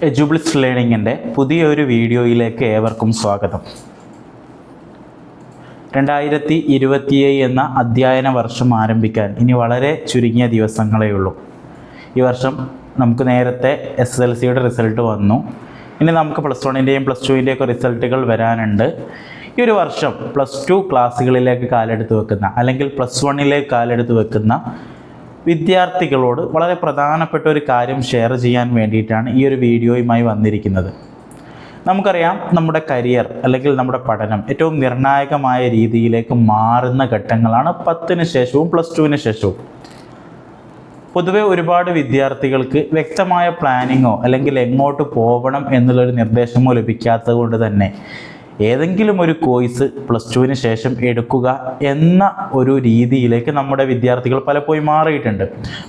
എജുബ്ലിസ് ലേണിങ്ങിൻ്റെ പുതിയൊരു വീഡിയോയിലേക്ക് ഏവർക്കും സ്വാഗതം. 2027 എന്ന അധ്യയന വർഷം ആരംഭിക്കാൻ ഇനി വളരെ ചുരുങ്ങിയ ദിവസങ്ങളേ ഉള്ളൂ. ഈ വർഷം നമുക്ക് നേരത്തെ SSLCയുടെ റിസൾട്ട് വന്നു. ഇനി നമുക്ക് +1ൻ്റെയും +2ൻ്റെയൊക്കെ റിസൾട്ടുകൾ വരാനുണ്ട്. ഈ ഒരു വർഷം +2 ക്ലാസ്സുകളിലേക്ക് കാലെടുത്ത് വെക്കുന്ന അല്ലെങ്കിൽ +1ലേക്ക് കാലെടുത്ത് വെക്കുന്ന വിദ്യാർത്ഥികളോട് വളരെ പ്രധാനപ്പെട്ട ഒരു കാര്യം ഷെയർ ചെയ്യാൻ വേണ്ടിയിട്ടാണ് ഈ ഒരു വീഡിയോയുമായി വന്നിരിക്കുന്നത്. നമുക്കറിയാം, നമ്മുടെ കരിയർ അല്ലെങ്കിൽ നമ്മുടെ പഠനം ഏറ്റവും നിർണായകമായ രീതിയിലേക്ക് മാറുന്ന ഘട്ടങ്ങളാണ് 10ന് ശേഷവും +2ന് ശേഷവും. പൊതുവെ ഒരുപാട് വിദ്യാർത്ഥികൾക്ക് വ്യക്തമായ പ്ലാനിങ്ങോ അല്ലെങ്കിൽ എങ്ങോട്ട് പോകണം എന്നുള്ളൊരു നിർദ്ദേശമോ ലഭിക്കാത്തത് കൊണ്ട് തന്നെ ഏതെങ്കിലും ഒരു കോഴ്സ് +2ന് ശേഷം എടുക്കുക എന്ന ഒരു രീതിയിലേക്ക് നമ്മുടെ വിദ്യാർത്ഥികൾ പലപ്പോഴും മാറിയിട്ടുണ്ട്.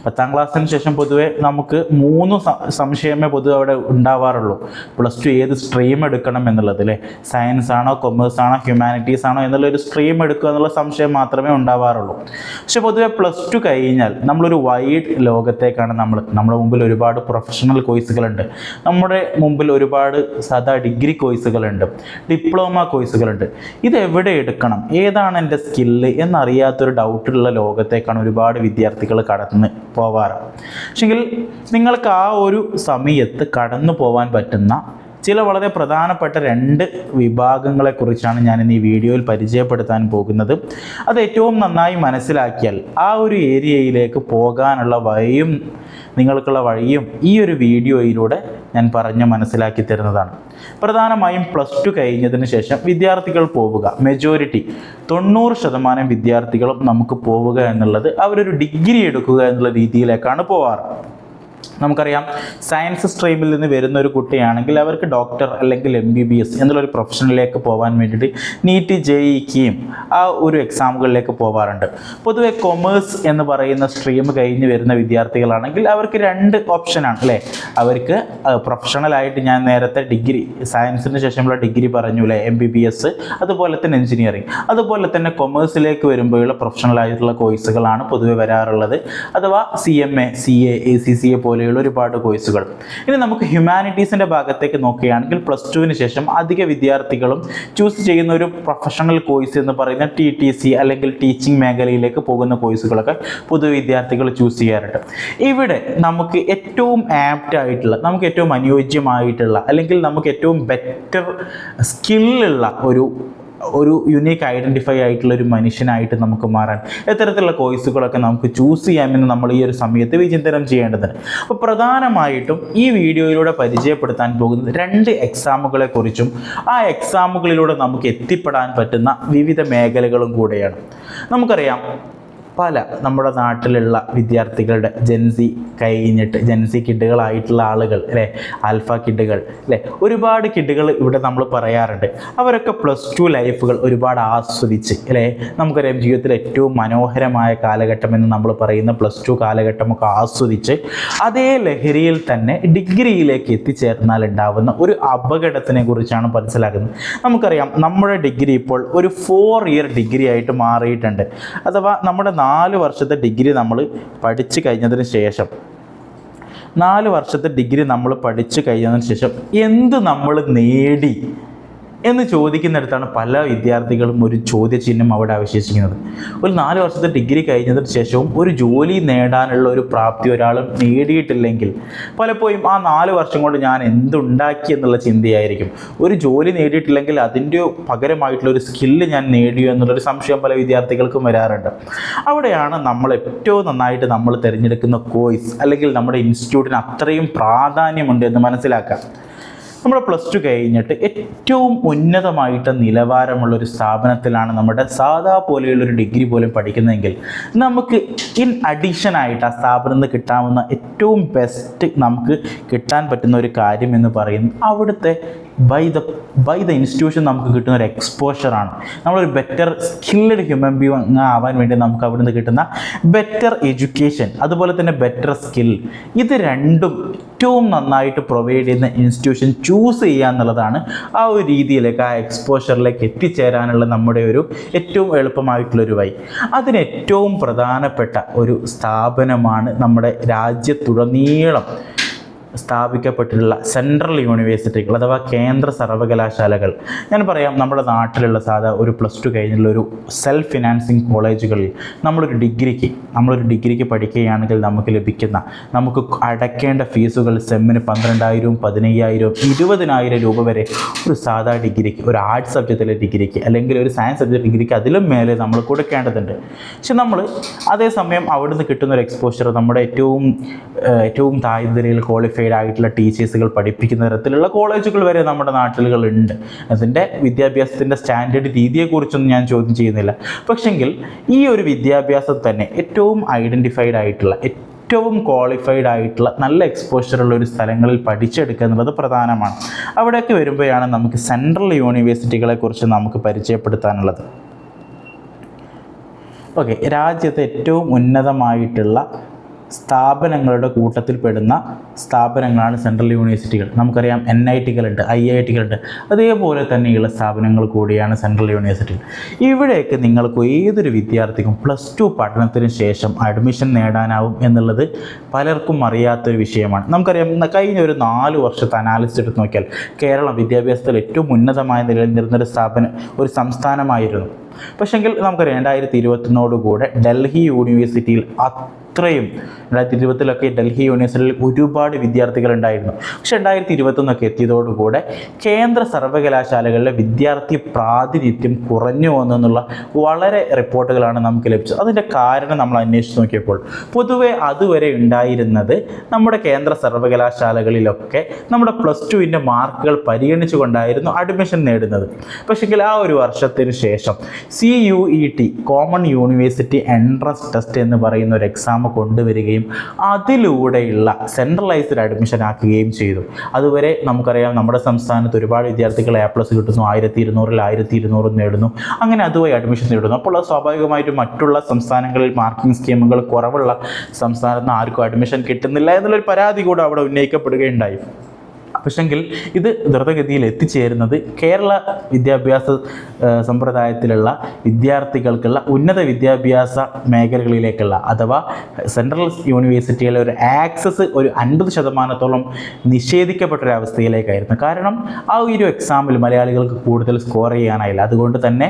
10ാം ക്ലാസ്സിന് ശേഷം പൊതുവെ നമുക്ക് 3 സംശയമേ പൊതുവെ അവിടെ ഉണ്ടാവാറുള്ളൂ. +2 ഏത് സ്ട്രീം എടുക്കണം എന്നുള്ളത്, അല്ലേ? സയൻസ് ആണോ, കൊമേഴ്സ് ആണോ, ഹ്യൂമാനിറ്റീസ് ആണോ എന്നുള്ളൊരു സ്ട്രീം എടുക്കുക എന്നുള്ള സംശയം മാത്രമേ ഉണ്ടാവാറുള്ളൂ. പക്ഷെ പൊതുവെ +2 കഴിഞ്ഞാൽ നമ്മളൊരു വൈഡ് ലോകത്തേക്കാണ് നമ്മുടെ മുമ്പിൽ ഒരുപാട് പ്രൊഫഷണൽ കോഴ്സുകളുണ്ട്. നമ്മുടെ മുമ്പിൽ ഒരുപാട് സാധാ ഡിഗ്രി കോഴ്സുകളുണ്ട്, ഡിപ്ലോമ കോഴ്സുകളുണ്ട്. ഇത് എവിടെ എടുക്കണം, ഏതാണ് എൻ്റെ സ്കില്ല് എന്നറിയാത്തൊരു ഡൗട്ടുള്ള ലോകത്തേക്കാണ് ഒരുപാട് വിദ്യാർത്ഥികൾ കടന്നു പോവാറ്. പക്ഷെങ്കിൽ നിങ്ങൾക്ക് ആ ഒരു സമയത്ത് കടന്നു പോകാൻ പറ്റുന്ന ചില വളരെ പ്രധാനപ്പെട്ട 2 വിഭാഗങ്ങളെക്കുറിച്ചാണ് ഞാൻ ഇന്ന് ഈ വീഡിയോയിൽ പരിചയപ്പെടുത്താൻ പോകുന്നത്. അത് ഏറ്റവും നന്നായി മനസ്സിലാക്കിയാൽ ആ ഒരു ഏരിയയിലേക്ക് പോകാനുള്ള നിങ്ങൾക്കുള്ള വഴിയും ഈ ഒരു വീഡിയോയിലൂടെ ഞാൻ പറഞ്ഞ് മനസ്സിലാക്കി തരുന്നതാണ്. പ്രധാനമായും +2 കഴിഞ്ഞതിന് ശേഷം വിദ്യാർത്ഥികൾ പോവുക, മെജോറിറ്റി 90% വിദ്യാർത്ഥികളും നമുക്ക് പോവുക എന്നുള്ളത് അവരൊരു ഡിഗ്രി എടുക്കുക എന്നുള്ള രീതിയിലേക്കാണ് പോവാറ്. നമുക്കറിയാം, സയൻസ് സ്ട്രീമിൽ നിന്ന് വരുന്ന ഒരു കുട്ടിയാണെങ്കിൽ അവർക്ക് ഡോക്ടർ അല്ലെങ്കിൽ MBBS എന്നുള്ളൊരു പ്രൊഫഷനിലേക്ക് പോകാൻ വേണ്ടിയിട്ട് നീറ്റ്, JEEയും ആ ഒരു എക്സാമുകളിലേക്ക് പോകാറുണ്ട്. പൊതുവെ കൊമേഴ്സ് എന്ന് പറയുന്ന സ്ട്രീം കഴിഞ്ഞ് വരുന്ന വിദ്യാർത്ഥികളാണെങ്കിൽ അവർക്ക് 2 ഓപ്ഷനാണ്, അല്ലേ? അവർക്ക് പ്രൊഫഷണലായിട്ട് ഞാൻ നേരത്തെ ഡിഗ്രി, സയൻസിന് ശേഷമുള്ള ഡിഗ്രി പറഞ്ഞു, അല്ലേ? MBBS, അതുപോലെ തന്നെ എഞ്ചിനീയറിംഗ്, അതുപോലെ തന്നെ കൊമേഴ്സിലേക്ക് വരുമ്പോഴുള്ള പ്രൊഫഷണലായിട്ടുള്ള കോഴ്സുകളാണ് പൊതുവെ വരാറുള്ളത്. അഥവാ CMA, CA, ACCA പോലെയുള്ള ഒരുപാട് കോഴ്സുകൾ. ഇനി നമുക്ക് ഹ്യൂമാനിറ്റീസിൻ്റെ ഭാഗത്തേക്ക് നോക്കുകയാണെങ്കിൽ +2ന് ശേഷം അധിക വിദ്യാർത്ഥികളും ചൂസ് ചെയ്യുന്ന ഒരു പ്രൊഫഷണൽ കോഴ്സ് എന്ന് പറയുന്ന TTC അല്ലെങ്കിൽ ടീച്ചിങ് മേഖലയിലേക്ക് പോകുന്ന കോഴ്സുകളൊക്കെ പൊതുവെ വിദ്യാർത്ഥികൾ ചൂസ് ചെയ്യാറുണ്ട്. ഇവിടെ നമുക്ക് ഏറ്റവും ആപ്റ്റ് ആയിട്ടുള്ള, നമുക്ക് ഏറ്റവും അനുയോജ്യമായിട്ടുള്ള അല്ലെങ്കിൽ നമുക്ക് ഏറ്റവും ബെറ്റർ സ്കില്ലുള്ള ഒരു യുണീക്ക് ഐഡൻറ്റിഫൈ ആയിട്ടുള്ള ഒരു മനുഷ്യനായിട്ട് നമുക്ക് മാറാൻ ഇത്തരത്തിലുള്ള കോഴ്സുകളൊക്കെ നമുക്ക് ചൂസ് ചെയ്യാമെന്ന് നമ്മൾ ഈ ഒരു സമയത്ത് വിചിന്തനം ചെയ്യേണ്ടതുണ്ട്. അപ്പോൾ പ്രധാനമായിട്ടും ഈ വീഡിയോയിലൂടെ പരിചയപ്പെടുത്താൻ പോകുന്നത് 2 എക്സാമുകളെ കുറിച്ചും ആ എക്സാമുകളിലൂടെ നമുക്ക് എത്തിപ്പെടാൻ പറ്റുന്ന വിവിധ മേഖലകളും കൂടെയാണ്. നമുക്കറിയാം, നമ്മുടെ നാട്ടിലുള്ള വിദ്യാർത്ഥികളുടെ ജെൻസി കഴിഞ്ഞിട്ട് ജെൻസി കിഡുകളായിട്ടുള്ള ആളുകൾ, അല്ലേ? ആൽഫ കിഡുകൾ, അല്ലേ? ഒരുപാട് കിഡുകൾ ഇവിടെ നമ്മൾ പറയാറുണ്ട്. അവരൊക്കെ +2 ലൈഫുകൾ ഒരുപാട് ആസ്വദിച്ച്, അല്ലേ? നമുക്കറിയാം, ജീവിതത്തിൽ ഏറ്റവും മനോഹരമായ കാലഘട്ടം എന്ന് നമ്മൾ പറയുന്ന +2 കാലഘട്ടമൊക്കെ ആസ്വദിച്ച് അതേ ലഹരിയിൽ തന്നെ ഡിഗ്രിയിലേക്ക് എത്തിച്ചേർന്നാൽ ഉണ്ടാവുന്ന ഒരു അപകടത്തിനെ കുറിച്ചാണ് മനസ്സിലാക്കുന്നത്. നമുക്കറിയാം, നമ്മുടെ ഡിഗ്രി ഇപ്പോൾ ഒരു 4 ഇയർ ഡിഗ്രി ആയിട്ട് മാറിയിട്ടുണ്ട്. അഥവാ നമ്മുടെ 4 വർഷത്തെ ഡിഗ്രി നമ്മൾ പഠിച്ചു കഴിഞ്ഞതിന് ശേഷം 4 വർഷത്തെ ഡിഗ്രി നമ്മൾ പഠിച്ചു കഴിഞ്ഞതിന് ശേഷം എന്ത് നമ്മൾ നേടി എന്ന് ചോദിക്കുന്നിടത്താണ് പല വിദ്യാർത്ഥികളും ഒരു ചോദ്യചിഹ്നം അവിടെ അവശേഷിക്കുന്നത്. ഒരു 4 വർഷത്തെ ഡിഗ്രി കഴിഞ്ഞതിന് ശേഷവും ഒരു ജോലി നേടാനുള്ള ഒരു പ്രാപ്തി ഒരാൾ നേടിയിട്ടില്ലെങ്കിൽ പലപ്പോഴും ആ 4 വർഷം കൊണ്ട് ഞാൻ എന്തുണ്ടാക്കി എന്നുള്ള ചിന്തയായിരിക്കും. ഒരു ജോലി നേടിയിട്ടില്ലെങ്കിൽ അതിൻ്റെ പകരമായിട്ടുള്ള ഒരു സ്കില്ല് ഞാൻ നേടിയോ എന്നുള്ളൊരു സംശയം പല വിദ്യാർത്ഥികൾക്കും വരാറുണ്ട്. അവിടെയാണ് നമ്മൾ ഏറ്റവും നന്നായിട്ട് നമ്മൾ തിരഞ്ഞെടുക്കുന്ന കോഴ്സ് അല്ലെങ്കിൽ നമ്മുടെ ഇൻസ്റ്റിറ്റ്യൂട്ടിന് അത്രയും പ്രാധാന്യമുണ്ട് എന്ന് മനസ്സിലാക്കാം. നമ്മൾ +2 കഴിഞ്ഞിട്ട് ഏറ്റവും ഉന്നതമായിട്ട് നിലവാരമുള്ളൊരു സ്ഥാപനത്തിലാണ് നമ്മുടെ സാധാ പോലെയുള്ളൊരു ഡിഗ്രി പോലും പഠിക്കുന്നതെങ്കിൽ നമുക്ക് ഇൻ അഡീഷനായിട്ട് ആ സ്ഥാപനത്തിൽ നിന്ന് കിട്ടാവുന്ന ഏറ്റവും ബെസ്റ്റ് നമുക്ക് കിട്ടാൻ പറ്റുന്ന ഒരു കാര്യം എന്ന് പറയുന്നത് അവിടുത്തെ ബൈ ദ ഇൻസ്റ്റിറ്റ്യൂഷൻ നമുക്ക് കിട്ടുന്ന ഒരു എക്സ്പോഷറാണ്. നമ്മളൊരു ബെറ്റർ സ്കിൽഡ് ഹ്യൂമൻ ബീയിങ് ആവാൻ വേണ്ടി നമുക്ക് അവിടെ നിന്ന് കിട്ടുന്ന ബെറ്റർ എഡ്യൂക്കേഷൻ, അതുപോലെ തന്നെ ബെറ്റർ സ്കിൽ, ഇത് രണ്ടും ഏറ്റവും നന്നായിട്ട് പ്രൊവൈഡ് ചെയ്യുന്ന ഇൻസ്റ്റിറ്റ്യൂഷൻ ചൂസ് ചെയ്യുക എന്നുള്ളതാണ് ആ ഒരു രീതിയിലേക്ക്, ആ എക്സ്പോഷറിലേക്ക് എത്തിച്ചേരാനുള്ള നമ്മുടെ ഒരു ഏറ്റവും എളുപ്പമായിട്ടുള്ളൊരു വഴി. അതിന് ഏറ്റവും പ്രധാനപ്പെട്ട ഒരു സ്ഥാപനമാണ് നമ്മുടെ രാജ്യത്തുടനീളം സ്ഥാപിക്കപ്പെട്ടിട്ടുള്ള സെൻട്രൽ യൂണിവേഴ്സിറ്റികൾ അഥവാ കേന്ദ്ര സർവകലാശാലകൾ, ഞാൻ പറയാം നമ്മുടെ നാട്ടിലുള്ള സാധാ ഒരു +2 കഴിഞ്ഞുള്ള ഒരു സെൽഫ് ഫിനാൻസിങ് കോളേജുകളിൽ നമ്മളൊരു ഡിഗ്രിക്ക് പഠിക്കുകയാണെങ്കിൽ നമുക്ക് ലഭിക്കുന്ന, നമുക്ക് അടയ്ക്കേണ്ട ഫീസുകൾ സെമ്മിന് 12,000, 15,000, 20,000 രൂപ വരെ ഒരു സാധാ ഡിഗ്രിക്ക്, ഒരു ആർട്സ് സബ്ജക്റ്റിലെ ഡിഗ്രിക്ക് അല്ലെങ്കിൽ ഒരു സയൻസ് സബ്ജക്റ്റ് ഡിഗ്രിക്ക് അതിലും മേലെ നമ്മൾ കൊടുക്കേണ്ടതുണ്ട്. പക്ഷെ നമ്മൾ അതേസമയം അവിടുന്ന് കിട്ടുന്ന ഒരു എക്സ്പോഷർ നമ്മുടെ ഏറ്റവും താഴ്നിരയിൽ ക്വാളിഫൈഡ് ആയിട്ടുള്ള ടീച്ചേഴ്സുകൾ പഠിപ്പിക്കുന്ന തരത്തിലുള്ള കോളേജുകൾ വരെ നമ്മുടെ നാട്ടിലുകളുണ്ട്. അതിൻ്റെ വിദ്യാഭ്യാസത്തിൻ്റെ സ്റ്റാൻഡേർഡ് രീതിയെക്കുറിച്ചൊന്നും ഞാൻ ചോദ്യം ചെയ്യുന്നില്ല. പക്ഷെങ്കിൽ ഈ ഒരു വിദ്യാഭ്യാസം തന്നെ ഏറ്റവും ഐഡൻറ്റിഫൈഡ് ആയിട്ടുള്ള, ഏറ്റവും ക്വാളിഫൈഡ് ആയിട്ടുള്ള നല്ല എക്സ്പോഷറുള്ള ഒരു സ്ഥലങ്ങളിൽ പഠിച്ചെടുക്കുക എന്നുള്ളത് പ്രധാനമാണ്. അവിടെയൊക്കെ വരുമ്പോഴാണ് നമുക്ക് സെൻട്രൽ യൂണിവേഴ്സിറ്റികളെ കുറിച്ച് നമുക്ക് പരിചയപ്പെടുത്താനുള്ളത്. ഓക്കെ, രാജ്യത്തെ ഏറ്റവും ഉന്നതമായിട്ടുള്ള സ്ഥാപനങ്ങളുടെ കൂട്ടത്തിൽപ്പെടുന്ന സ്ഥാപനങ്ങളാണ് സെൻട്രൽ യൂണിവേഴ്സിറ്റികൾ. നമുക്കറിയാം NITകളുണ്ട്, IITകളുണ്ട്, അതേപോലെ തന്നെയുള്ള സ്ഥാപനങ്ങൾ കൂടിയാണ് സെൻട്രൽ യൂണിവേഴ്സിറ്റികൾ. ഇവിടെയൊക്കെ നിങ്ങൾക്ക് ഏതൊരു വിദ്യാർത്ഥിക്കും +2 പഠനത്തിന് ശേഷം അഡ്മിഷൻ നേടാനാവും എന്നുള്ളത് പലർക്കും അറിയാത്തൊരു വിഷയമാണ്. നമുക്കറിയാം കഴിഞ്ഞ ഒരു 4 വർഷത്തെ അനാലിസിസ് എടുത്ത് നോക്കിയാൽ കേരളം വിദ്യാഭ്യാസത്തിൽ ഏറ്റവും ഉന്നതമായ നിലയിൽ നിന്നൊരു ഒരു സംസ്ഥാനമായിരുന്നു. പക്ഷെങ്കിൽ നമുക്കറിയാം 2021 ഡൽഹി യൂണിവേഴ്സിറ്റിയിൽ അത്രയും 2020 ഡൽഹി യൂണിവേഴ്സിറ്റിയിൽ ഒരുപാട് വിദ്യാർത്ഥികളുണ്ടായിരുന്നു. പക്ഷെ 2021 എത്തിയതോടുകൂടെ കേന്ദ്ര സർവകലാശാലകളിലെ വിദ്യാർത്ഥി പ്രാതിനിധ്യം കുറഞ്ഞു വന്നെന്നുള്ള വളരെ റിപ്പോർട്ടുകളാണ് നമുക്ക് ലഭിച്ചത്. അതിൻ്റെ കാരണം നമ്മൾ അന്വേഷിച്ച് നോക്കിയപ്പോൾ പൊതുവെ അതുവരെ ഉണ്ടായിരുന്നത് നമ്മുടെ കേന്ദ്ര സർവകലാശാലകളിലൊക്കെ നമ്മുടെ +2 മാർക്കുകൾ പരിഗണിച്ചുകൊണ്ടായിരുന്നു അഡ്മിഷൻ നേടുന്നത്. പക്ഷെങ്കിൽ ആ ഒരു വർഷത്തിന് ശേഷം CUET common university entrance test എന്ന് പറയുന്ന ഒരു എക്സാം കൊണ്ടുവരികയും അതിലൂടെയുള്ള സെൻട്രലൈസ്ഡ് അഡ്മിഷൻ ആക്കുകയും ചെയ്തു. അതുവരെ നമുക്കറിയാം നമ്മുടെ സംസ്ഥാനത്ത് ഒരുപാട് വിദ്യാർത്ഥികൾ A+ കിട്ടുന്നു, 1200-ൽ 1200 നേടുന്നു, അങ്ങനെ അതുവഴി അഡ്മിഷൻ നേടുന്നു. അപ്പോൾ അത് സ്വാഭാവികമായിട്ടും മറ്റുള്ള സംസ്ഥാനങ്ങളിൽ മാർക്കിംഗ് സ്കീമുകൾ കുറവുള്ള സംസ്ഥാനത്ത് ആർക്കും അഡ്മിഷൻ കിട്ടുന്നില്ല എന്നുള്ളൊരു പരാതി കൂടെ അവിടെ ഉന്നയിക്കപ്പെടുകയുണ്ടായി. പക്ഷെങ്കിൽ ഇത് ദ്രുതഗതിയിൽ എത്തിച്ചേരുന്നത് കേരള വിദ്യാഭ്യാസ സമ്പ്രദായത്തിലുള്ള വിദ്യാർത്ഥികൾക്കുള്ള ഉന്നത വിദ്യാഭ്യാസ മേഖലകളിലേക്കുള്ള അഥവാ സെൻട്രൽ യൂണിവേഴ്സിറ്റിയിലെ ഒരു ആക്സസ് ഒരു 50% നിഷേധിക്കപ്പെട്ടൊരവസ്ഥയിലേക്കായിരുന്നു. കാരണം ആ ഒരു എക്സാമിൽ മലയാളികൾക്ക് കൂടുതൽ സ്കോർ ചെയ്യാനായില്ല. അതുകൊണ്ട് തന്നെ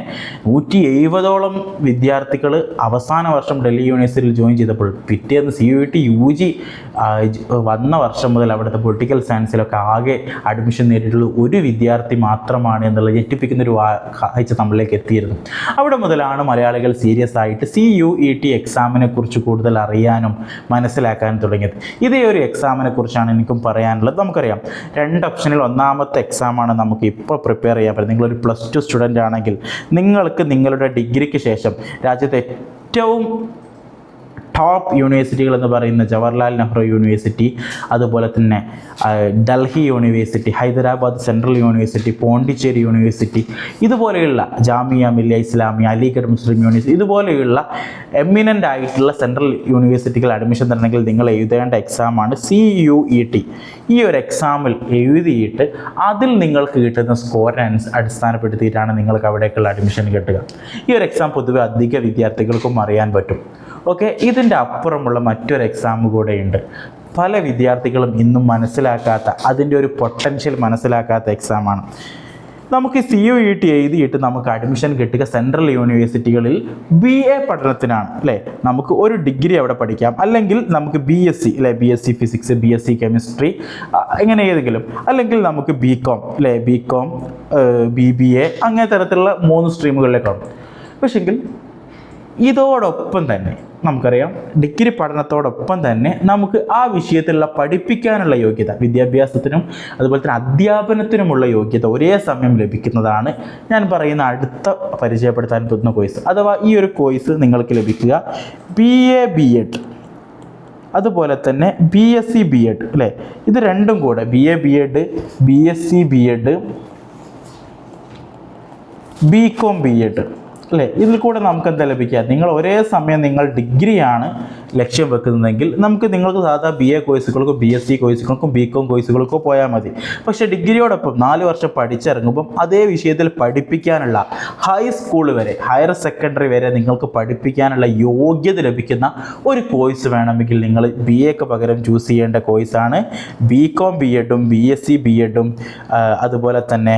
170ഓളം വിദ്യാർത്ഥികൾ അവസാന വർഷം ഡൽഹി യൂണിവേഴ്സിറ്റിയിൽ ജോയിൻ ചെയ്തപ്പോൾ പിറ്റേന്ന് CUET UG വന്ന വർഷം മുതൽ അവിടുത്തെ പൊളിറ്റിക്കൽ സയൻസിലൊക്കെ ആകെ അഡ്മിഷൻ നേടിയിട്ടുള്ള ഒരു വിദ്യാർത്ഥി മാത്രമാണ് എന്നുള്ള ഞെട്ടിപ്പിക്കുന്നൊരു കാഴ്ച നമ്മളിലേക്ക് എത്തിയിരുന്നു. അവിടെ മുതലാണ് മലയാളികൾ സീരിയസ് ആയിട്ട് CUET എക്സാമിനെ കുറിച്ച് കൂടുതൽ അറിയാനും മനസ്സിലാക്കാനും തുടങ്ങിയത്. ഇതേ ഒരു എക്സാമിനെ കുറിച്ചാണ് എനിക്കും പറയാനുള്ളത്. നമുക്കറിയാം 2 ഓപ്ഷനിൽ ഒന്നാമത്തെ എക്സാമാണ് നമുക്ക് ഇപ്പോൾ പ്രിപ്പയർ ചെയ്യാൻ പറ്റും. നിങ്ങളൊരു +2 സ്റ്റുഡൻ്റ് ആണെങ്കിൽ നിങ്ങൾക്ക് നിങ്ങളുടെ ഡിഗ്രിക്ക് ശേഷം രാജ്യത്തെ ഏറ്റവും ടോപ്പ് യൂണിവേഴ്സിറ്റികൾ എന്ന് പറയുന്ന ജവഹർലാൽ നെഹ്റു യൂണിവേഴ്സിറ്റി, അതുപോലെ തന്നെ Delhi university, Hyderabad central university, Pondicherry university, ഇതുപോലെയുള്ള ജാമിയ മില്ലിയ ഇസ്ലാമിയ, അലിഗഡ് മുസ്ലിം യൂണിവേഴ്സിറ്റി, ഇതുപോലെയുള്ള എമിനൻ്റ് ആയിട്ടുള്ള സെൻട്രൽ യൂണിവേഴ്സിറ്റികൾ അഡ്മിഷൻ തരണമെങ്കിൽ നിങ്ങൾ എഴുതേണ്ട എക്സാമാണ് CUET. ഈ ഒരു എക്സാമിൽ എഴുതിയിട്ട് അതിൽ നിങ്ങൾക്ക് കിട്ടുന്ന സ്കോറിനെ അടിസ്ഥാനപ്പെടുത്തിയിട്ടാണ് നിങ്ങൾക്ക് അവിടേക്കുള്ള അഡ്മിഷൻ കിട്ടുക. ഈ ഒരു എക്സാം പൊതുവെ അധിക വിദ്യാർത്ഥികൾക്കും അറിയാൻ പറ്റും. ഓക്കെ, ഇതിൻ്റെ അപ്പുറമുള്ള മറ്റൊരു എക്സാം കൂടെയുണ്ട്. പല വിദ്യാർത്ഥികളും ഇന്നും മനസ്സിലാക്കാത്ത, അതിൻ്റെ ഒരു പൊട്ടൻഷ്യൽ മനസ്സിലാക്കാത്ത എക്സാമാണ്. നമുക്ക് CUET എഴുതിയിട്ട് നമുക്ക് അഡ്മിഷൻ കിട്ടുക സെൻട്രൽ യൂണിവേഴ്സിറ്റികളിൽ BA പഠനത്തിനാണ് അല്ലേ. നമുക്ക് ഒരു ഡിഗ്രി അവിടെ പഠിക്കാം, അല്ലെങ്കിൽ നമുക്ക് BSc അല്ലേ, BSc ഫിസിക്സ്, BSc കെമിസ്ട്രി, ഇങ്ങനെ ഏതെങ്കിലും, അല്ലെങ്കിൽ നമുക്ക് BCom അല്ലേ, BCom, BBA, അങ്ങനെ തരത്തിലുള്ള 3 സ്ട്രീമുകളിലേക്കാണ്. പക്ഷെങ്കിൽ ഇതോടൊപ്പം തന്നെ നമുക്കറിയാം ഡിഗ്രി പഠനത്തോടൊപ്പം തന്നെ നമുക്ക് ആ വിഷയത്തിലുള്ള പഠിപ്പിക്കാനുള്ള യോഗ്യത, വിദ്യാഭ്യാസത്തിനും അതുപോലെ തന്നെ അധ്യാപനത്തിനുമുള്ള യോഗ്യത ഒരേ സമയം ലഭിക്കുന്നതാണ് ഞാൻ പറയുന്ന അടുത്ത പരിചയപ്പെടുത്താൻ പറ്റുന്ന കോഴ്സ്. അഥവാ ഈ ഒരു കോഴ്സ് നിങ്ങൾക്ക് ലഭിക്കുക BA B.Ed, അതുപോലെ തന്നെ BSc B.Ed അല്ലേ. ഇത് രണ്ടും കൂടെ BA B.Ed, BSc B.Ed, BCom B.Ed അല്ലേ? ഇതിൽ കൂടെ നമുക്ക് എന്താ ലഭിക്കുക? നിങ്ങൾ ഒരേ സമയം നിങ്ങൾ ഡിഗ്രിയാണ് ലക്ഷ്യം വെക്കുന്നതെങ്കിൽ നിങ്ങൾക്ക് സാധാ BA കോഴ്സുകൾക്കും BSc കോഴ്സുകൾക്കും BCom കോഴ്സുകൾക്കോ പോയാൽ മതി. പക്ഷേ ഡിഗ്രിയോടൊപ്പം 4 വർഷം പഠിച്ചിറങ്ങുമ്പോൾ അതേ വിഷയത്തിൽ പഠിപ്പിക്കാനുള്ള ഹൈസ്കൂൾ വരെ, ഹയർ സെക്കൻഡറി വരെ നിങ്ങൾക്ക് പഠിപ്പിക്കാനുള്ള യോഗ്യത ലഭിക്കുന്ന ഒരു കോഴ്സ് വേണമെങ്കിൽ നിങ്ങൾ BAക്ക് പകരം ചൂസ് ചെയ്യേണ്ട കോഴ്സാണ് BCom B.Edഉം BSc B.Edഉം അതുപോലെ തന്നെ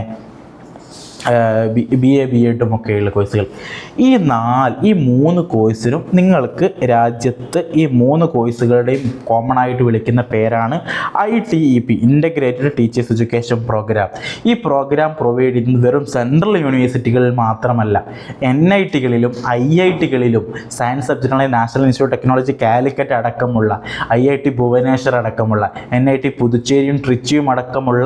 BA B.Edഉം ഒക്കെയുള്ള കോഴ്സുകൾ. ഈ 3 കോഴ്സിനും നിങ്ങൾക്ക് രാജ്യത്ത് ഈ 3 കോഴ്സുകളുടെയും കോമൺ ആയിട്ട് വിളിക്കുന്ന പേരാണ് ITEP, integrated teachers education programme. ഈ പ്രോഗ്രാം പ്രൊവൈഡ് ചെയ്യുന്നത് വെറും സെൻട്രൽ യൂണിവേഴ്സിറ്റികളിൽ മാത്രമല്ല, NITകളിലും IITകളിലും സയൻസ് സബ്ജക്റ്റുകളായ national institute of technology Calicut അടക്കമുള്ള, IIT ഭുവനേശ്വർ അടക്കമുള്ള, NIT പുതുച്ചേരിയും ട്രിച്ചിയും അടക്കമുള്ള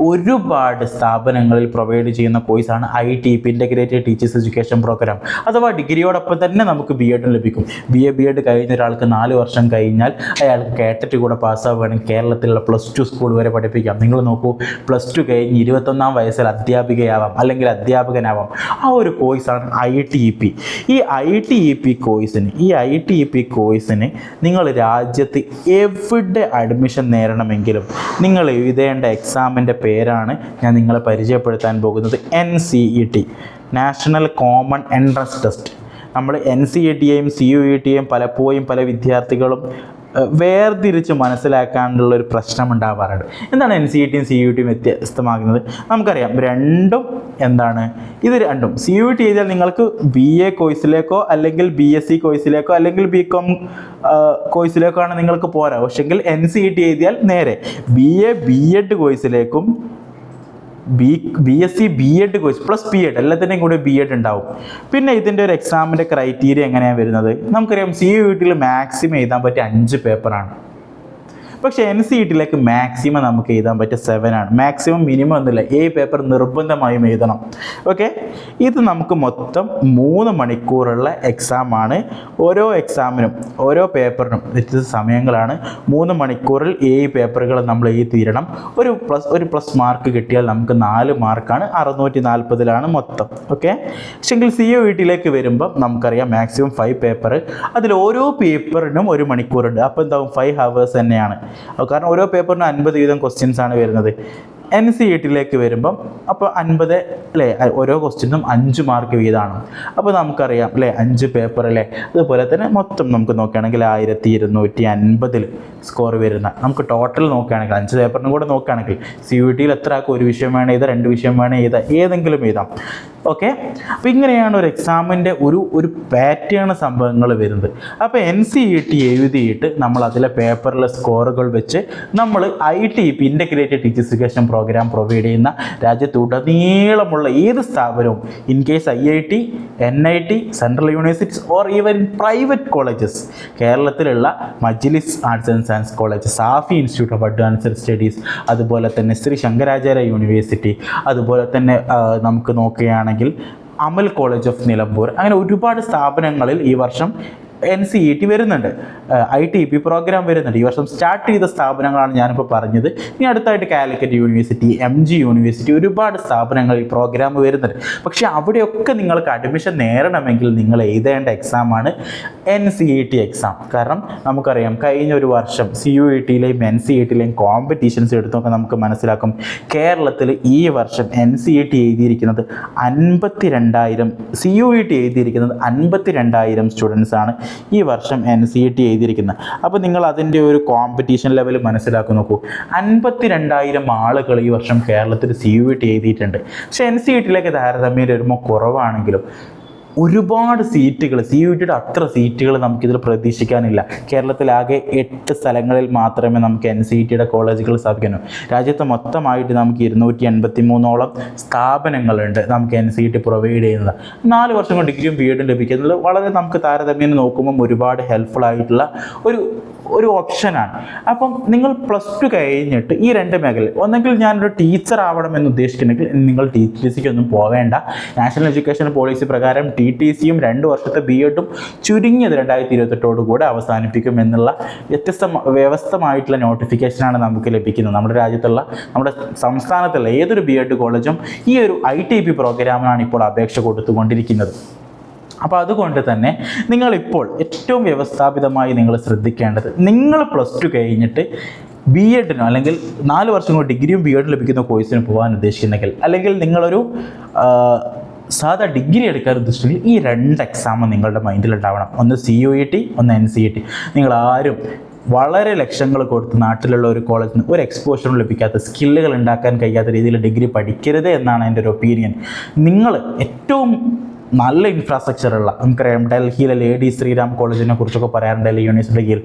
ഒരുപാട് സ്ഥാപനങ്ങളിൽ പ്രൊവൈഡ് ചെയ്യുന്ന കോഴ്സാണ് ITEP, integrated teachers education programme. അഥവാ ഡിഗ്രിയോടൊപ്പം തന്നെ നമുക്ക് B.Edഉം ലഭിക്കും. BA B.Ed കഴിഞ്ഞ ഒരാൾക്ക് 4 വർഷം കഴിഞ്ഞാൽ അയാൾക്ക് കേട്ടറ്റ് കൂടെ പാസ്സാവുകയാണെങ്കിൽ കേരളത്തിലുള്ള +2 സ്കൂൾ വരെ പഠിപ്പിക്കാം. നിങ്ങൾ നോക്കൂ, +2 കഴിഞ്ഞ് 21-ാം വയസ്സിൽ അധ്യാപികയാവാം അല്ലെങ്കിൽ അധ്യാപകനാവാം. ആ ഒരു കോഴ്സാണ് ITEP. ഈ ITEP കോഴ്സിന് നിങ്ങൾ രാജ്യത്ത് എവിടെ അഡ്മിഷൻ നേടണമെങ്കിലും നിങ്ങൾ എഴുതേണ്ട എക്സാമിൻ്റെ പേരാണ് ഞാൻ നിങ്ങളെ പരിചയപ്പെടുത്താൻ പോകുന്നത്. NCET, national common entrance test. നമ്മൾ NCETയെയും CUETയെയും പലപ്പോഴും പല വിദ്യാർത്ഥികളും വേർതിരിച്ച് മനസ്സിലാക്കാനുള്ള ഒരു പ്രശ്നം ഉണ്ടാവാറുണ്ട്. എന്താണ് NCETയും CUETയും വ്യത്യസ്തമാകുന്നത്? നമുക്കറിയാം, രണ്ടും എന്താണ്? ഇത് രണ്ടും CUET ചെയ്താൽ നിങ്ങൾക്ക് BA കോഴ്സിലേക്കോ അല്ലെങ്കിൽ BSc കോഴ്സിലേക്കോ അല്ലെങ്കിൽ BCom കോഴ്സിലേക്കോ ആണ് നിങ്ങൾക്ക് പോരാ. പക്ഷെങ്കിൽ NCET എഴുതിയാൽ നേരെ BA B.Ed കോഴ്സിലേക്കും BSc B.Ed course plus B.Ed എല്ലാത്തിൻ്റെയും കൂടെ B.Ed ഉണ്ടാവും. പിന്നെ ഇതിൻ്റെ ഒരു എക്സാമിൻ്റെ ക്രൈറ്റീരിയ എങ്ങനെയാണ് വരുന്നത്? നമുക്കറിയാം, CUETയിൽ മാക്സിമം എഴുതാൻ പറ്റിയ 5 പേപ്പറാണ്. പക്ഷേ NCETയിലേക്ക് മാക്സിമം നമുക്ക് എഴുതാൻ പറ്റിയ 7 ആണ്. മാക്സിമം മിനിമം ഒന്നുമില്ല, 7 പേപ്പർ നിർബന്ധമായും എഴുതണം. ഓക്കെ, ഇത് നമുക്ക് മൊത്തം 3 മണിക്കൂറുള്ള എക്സാമാണ്. ഓരോ എക്സാമിനും ഓരോ പേപ്പറിനും വ്യത്യസ്ത സമയങ്ങളാണ്. 3 മണിക്കൂറിൽ 7 പേപ്പറുകൾ നമ്മൾ എഴുതി തീരണം. ഒരു പ്ലസ് മാർക്ക് കിട്ടിയാൽ നമുക്ക് 4 മാർക്കാണ്, 640 മൊത്തം. ഓക്കെ, പക്ഷെങ്കിൽ CUETയിലേക്ക് വരുമ്പം നമുക്കറിയാം മാക്സിമം 5 പേപ്പർ, അതിൽ ഓരോ പേപ്പറിനും 1 മണിക്കൂറുണ്ട്. അപ്പോൾ എന്താവും, 5 hours തന്നെയാണ്. കാരണം ഓരോ പേപ്പറിനും 50 വീതം ക്വസ്റ്റ്യൻസ് ആണ് വരുന്നത്. NCETയിലേക്ക് വരുമ്പം അപ്പോൾ 50 അല്ലേ, ഓരോ ക്വസ്റ്റ്യനും 5 മാർക്ക് വീതമാണ്. അപ്പോൾ നമുക്കറിയാം അല്ലേ, 5 പേപ്പർ അല്ലേ. അതുപോലെ തന്നെ മൊത്തം നമുക്ക് നോക്കുകയാണെങ്കിൽ 1250 സ്കോർ വരുന്ന, നമുക്ക് ടോട്ടൽ നോക്കുകയാണെങ്കിൽ 5 പേപ്പറിനും കൂടെ നോക്കുകയാണെങ്കിൽ CUETയിൽ എത്ര ആക്കും? 1 വിഷയം വേണം എഴുതാം, 2 വിഷയം വേണം എഴുതാം, ഏതെങ്കിലും എഴുതാം. ഓക്കെ, അപ്പോൾ ഇങ്ങനെയാണ് ഒരു എക്സാമിൻ്റെ ഒരു പാറ്റേൺ സംഭവങ്ങൾ വരുന്നത്. അപ്പോൾ NCET എഴുതിയിട്ട് നമ്മൾ അതിലെ പേപ്പറിലെ സ്കോറുകൾ വെച്ച് നമ്മൾ ITEP, integrated teachers education programme provide ചെയ്യുന്ന രാജ്യത്തുടനീളമുള്ള ഏത് സ്ഥാപനവും, in case IIT, NIT, central universities or even private colleges, കേരളത്തിലുള്ള Majlis arts and science college, Safi institute of advanced studies, അതുപോലെ തന്നെ ശ്രീ ശങ്കരാചാര്യ യൂണിവേഴ്സിറ്റി, അതുപോലെ തന്നെ നമുക്ക് നോക്കുകയാണെങ്കിൽ അമൽ കോളേജ് ഓഫ് നിലമ്പൂർ, അങ്ങനെ ഒരുപാട് സ്ഥാപനങ്ങളിൽ ഈ വർഷം NCET വരുന്നുണ്ട്, ITEP പ്രോഗ്രാം വരുന്നുണ്ട്. ഈ വർഷം സ്റ്റാർട്ട് ചെയ്ത സ്ഥാപനങ്ങളാണ് ഞാനിപ്പോൾ പറഞ്ഞത്. ഇനി അടുത്തായിട്ട് കാലിക്കറ്റ് യൂണിവേഴ്സിറ്റി, MG യൂണിവേഴ്സിറ്റി, ഒരുപാട് സ്ഥാപനങ്ങളിൽ പ്രോഗ്രാം വരുന്നുണ്ട്. പക്ഷേ അവിടെയൊക്കെ നിങ്ങൾക്ക് അഡ്മിഷൻ നേടണമെങ്കിൽ നിങ്ങൾ എഴുതേണ്ട എക്സാമാണ് NCET എക്സാം. കാരണം നമുക്കറിയാം, കഴിഞ്ഞ ഒരു വർഷം CUETയിലെയും NCETയിലെയും കോമ്പറ്റീഷൻസ് എടുത്ത് നോക്കാൻ നമുക്ക് മനസ്സിലാക്കും, കേരളത്തിൽ ഈ വർഷം NCET എഴുതിയിരിക്കുന്നത് 52,000, CUET എഴുതിയിരിക്കുന്നത് 52,000 സ്റ്റുഡൻസ് ആണ് ഈ വർഷം NCET എഴുതിയിരിക്കുന്നത്. അപ്പോൾ നിങ്ങൾ അതിൻ്റെ ഒരു കോമ്പറ്റീഷൻ ലെവൽ മനസ്സിലാക്കി നോക്കൂ. 52,000 ആളുകൾ ഈ വർഷം കേരളത്തിൽ CUET എഴുതിയിട്ടുണ്ട്. പക്ഷേ NCETയിലേക്ക് താരതമ്യം വരുമ്പോൾ കുറവാണെങ്കിലും ഒരുപാട് സീറ്റുകൾ, CUETയുടെ അത്ര സീറ്റുകൾ നമുക്കിതിൽ പ്രതീക്ഷിക്കാനില്ല. കേരളത്തിലാകെ 8 സ്ഥലങ്ങളിൽ മാത്രമേ നമുക്ക് NCETയുടെ കോളേജുകൾ സ്ഥാപിക്കാനൂ. രാജ്യത്ത് മൊത്തമായിട്ട് നമുക്ക് 283ഓളം സ്ഥാപനങ്ങളുണ്ട് നമുക്ക് NCET പ്രൊവൈഡ് ചെയ്യുന്നത്. 4 വർഷം കൊണ്ട് ഡിഗ്രിയും B.Edഉം ലഭിക്കുന്നത് വളരെ നമുക്ക് താരതമ്യം നോക്കുമ്പം ഒരുപാട് ഹെൽപ്ഫുൾ ആയിട്ടുള്ള ഒരു ഓപ്ഷനാണ്. അപ്പം നിങ്ങൾ +2 കഴിഞ്ഞിട്ട് ഈ 2 മേഖല, ഒന്നെങ്കിൽ ഞാനൊരു ടീച്ചർ ആവണമെന്ന് ഉദ്ദേശിക്കുന്നെങ്കിൽ നിങ്ങൾ TTCക്ക് ഒന്നും പോവേണ്ട. നാഷണൽ എഡ്യൂക്കേഷൻ പോളിസി പ്രകാരം TTCയും 2 വർഷത്തെ B.Edഉം ചുരുങ്ങിയത് 2028 അവസാനിപ്പിക്കും എന്നുള്ള വ്യവസ്ഥമായിട്ടുള്ള നോട്ടിഫിക്കേഷനാണ് നമുക്ക് ലഭിക്കുന്നത്. നമ്മുടെ സംസ്ഥാനത്തുള്ള ഏതൊരു B.Ed കോളേജും ഈ ഒരു ITEP പ്രോഗ്രാമിനാണ് ഇപ്പോൾ അപേക്ഷ കൊടുത്തുകൊണ്ടിരിക്കുന്നത്. അപ്പോൾ അതുകൊണ്ട് തന്നെ നിങ്ങളിപ്പോൾ ഏറ്റവും വ്യവസ്ഥാപിതമായി നിങ്ങൾ ശ്രദ്ധിക്കേണ്ടത്, നിങ്ങൾ +2 കഴിഞ്ഞിട്ട് ബി എഡിനോ അല്ലെങ്കിൽ 4 വർഷം കൊണ്ട് ഡിഗ്രിയും ബി എഡും ലഭിക്കുന്ന കോഴ്സിന് പോകാൻ ഉദ്ദേശിക്കുന്നെങ്കിൽ, അല്ലെങ്കിൽ നിങ്ങളൊരു സാധാ ഡിഗ്രി എടുക്കാൻ ഉദ്ദേശിച്ചെങ്കിൽ ഈ 2 എക്സാം നിങ്ങളുടെ മൈൻഡിൽ ഉണ്ടാവണം. ഒന്ന് CUET, ഒന്ന് NCET. നിങ്ങളാരും വളരെ ലക്ഷങ്ങൾ കൊടുത്ത് നാട്ടിലുള്ള ഒരു കോളേജിൽ നിന്ന് ഒരു എക്സ്പോഷറും ലഭിക്കാത്ത, സ്കില്ലുകൾ ഉണ്ടാക്കാൻ കഴിയാത്ത രീതിയിൽ ഡിഗ്രി പഠിക്കരുത് എന്നാണ് എൻ്റെ ഒരു ഒപ്പീനിയൻ. നിങ്ങൾ ഏറ്റവും നല്ല ഇൻഫ്രാസ്ട്രക്ചറുള്ള, നമുക്കറിയാം ഡൽഹിയിലെ ലേഡി ശ്രീറാം കോളേജിനെ കുറിച്ചൊക്കെ പറയാറുണ്ട്, ഡൽഹി യൂണിവേഴ്സിറ്റിയിൽ.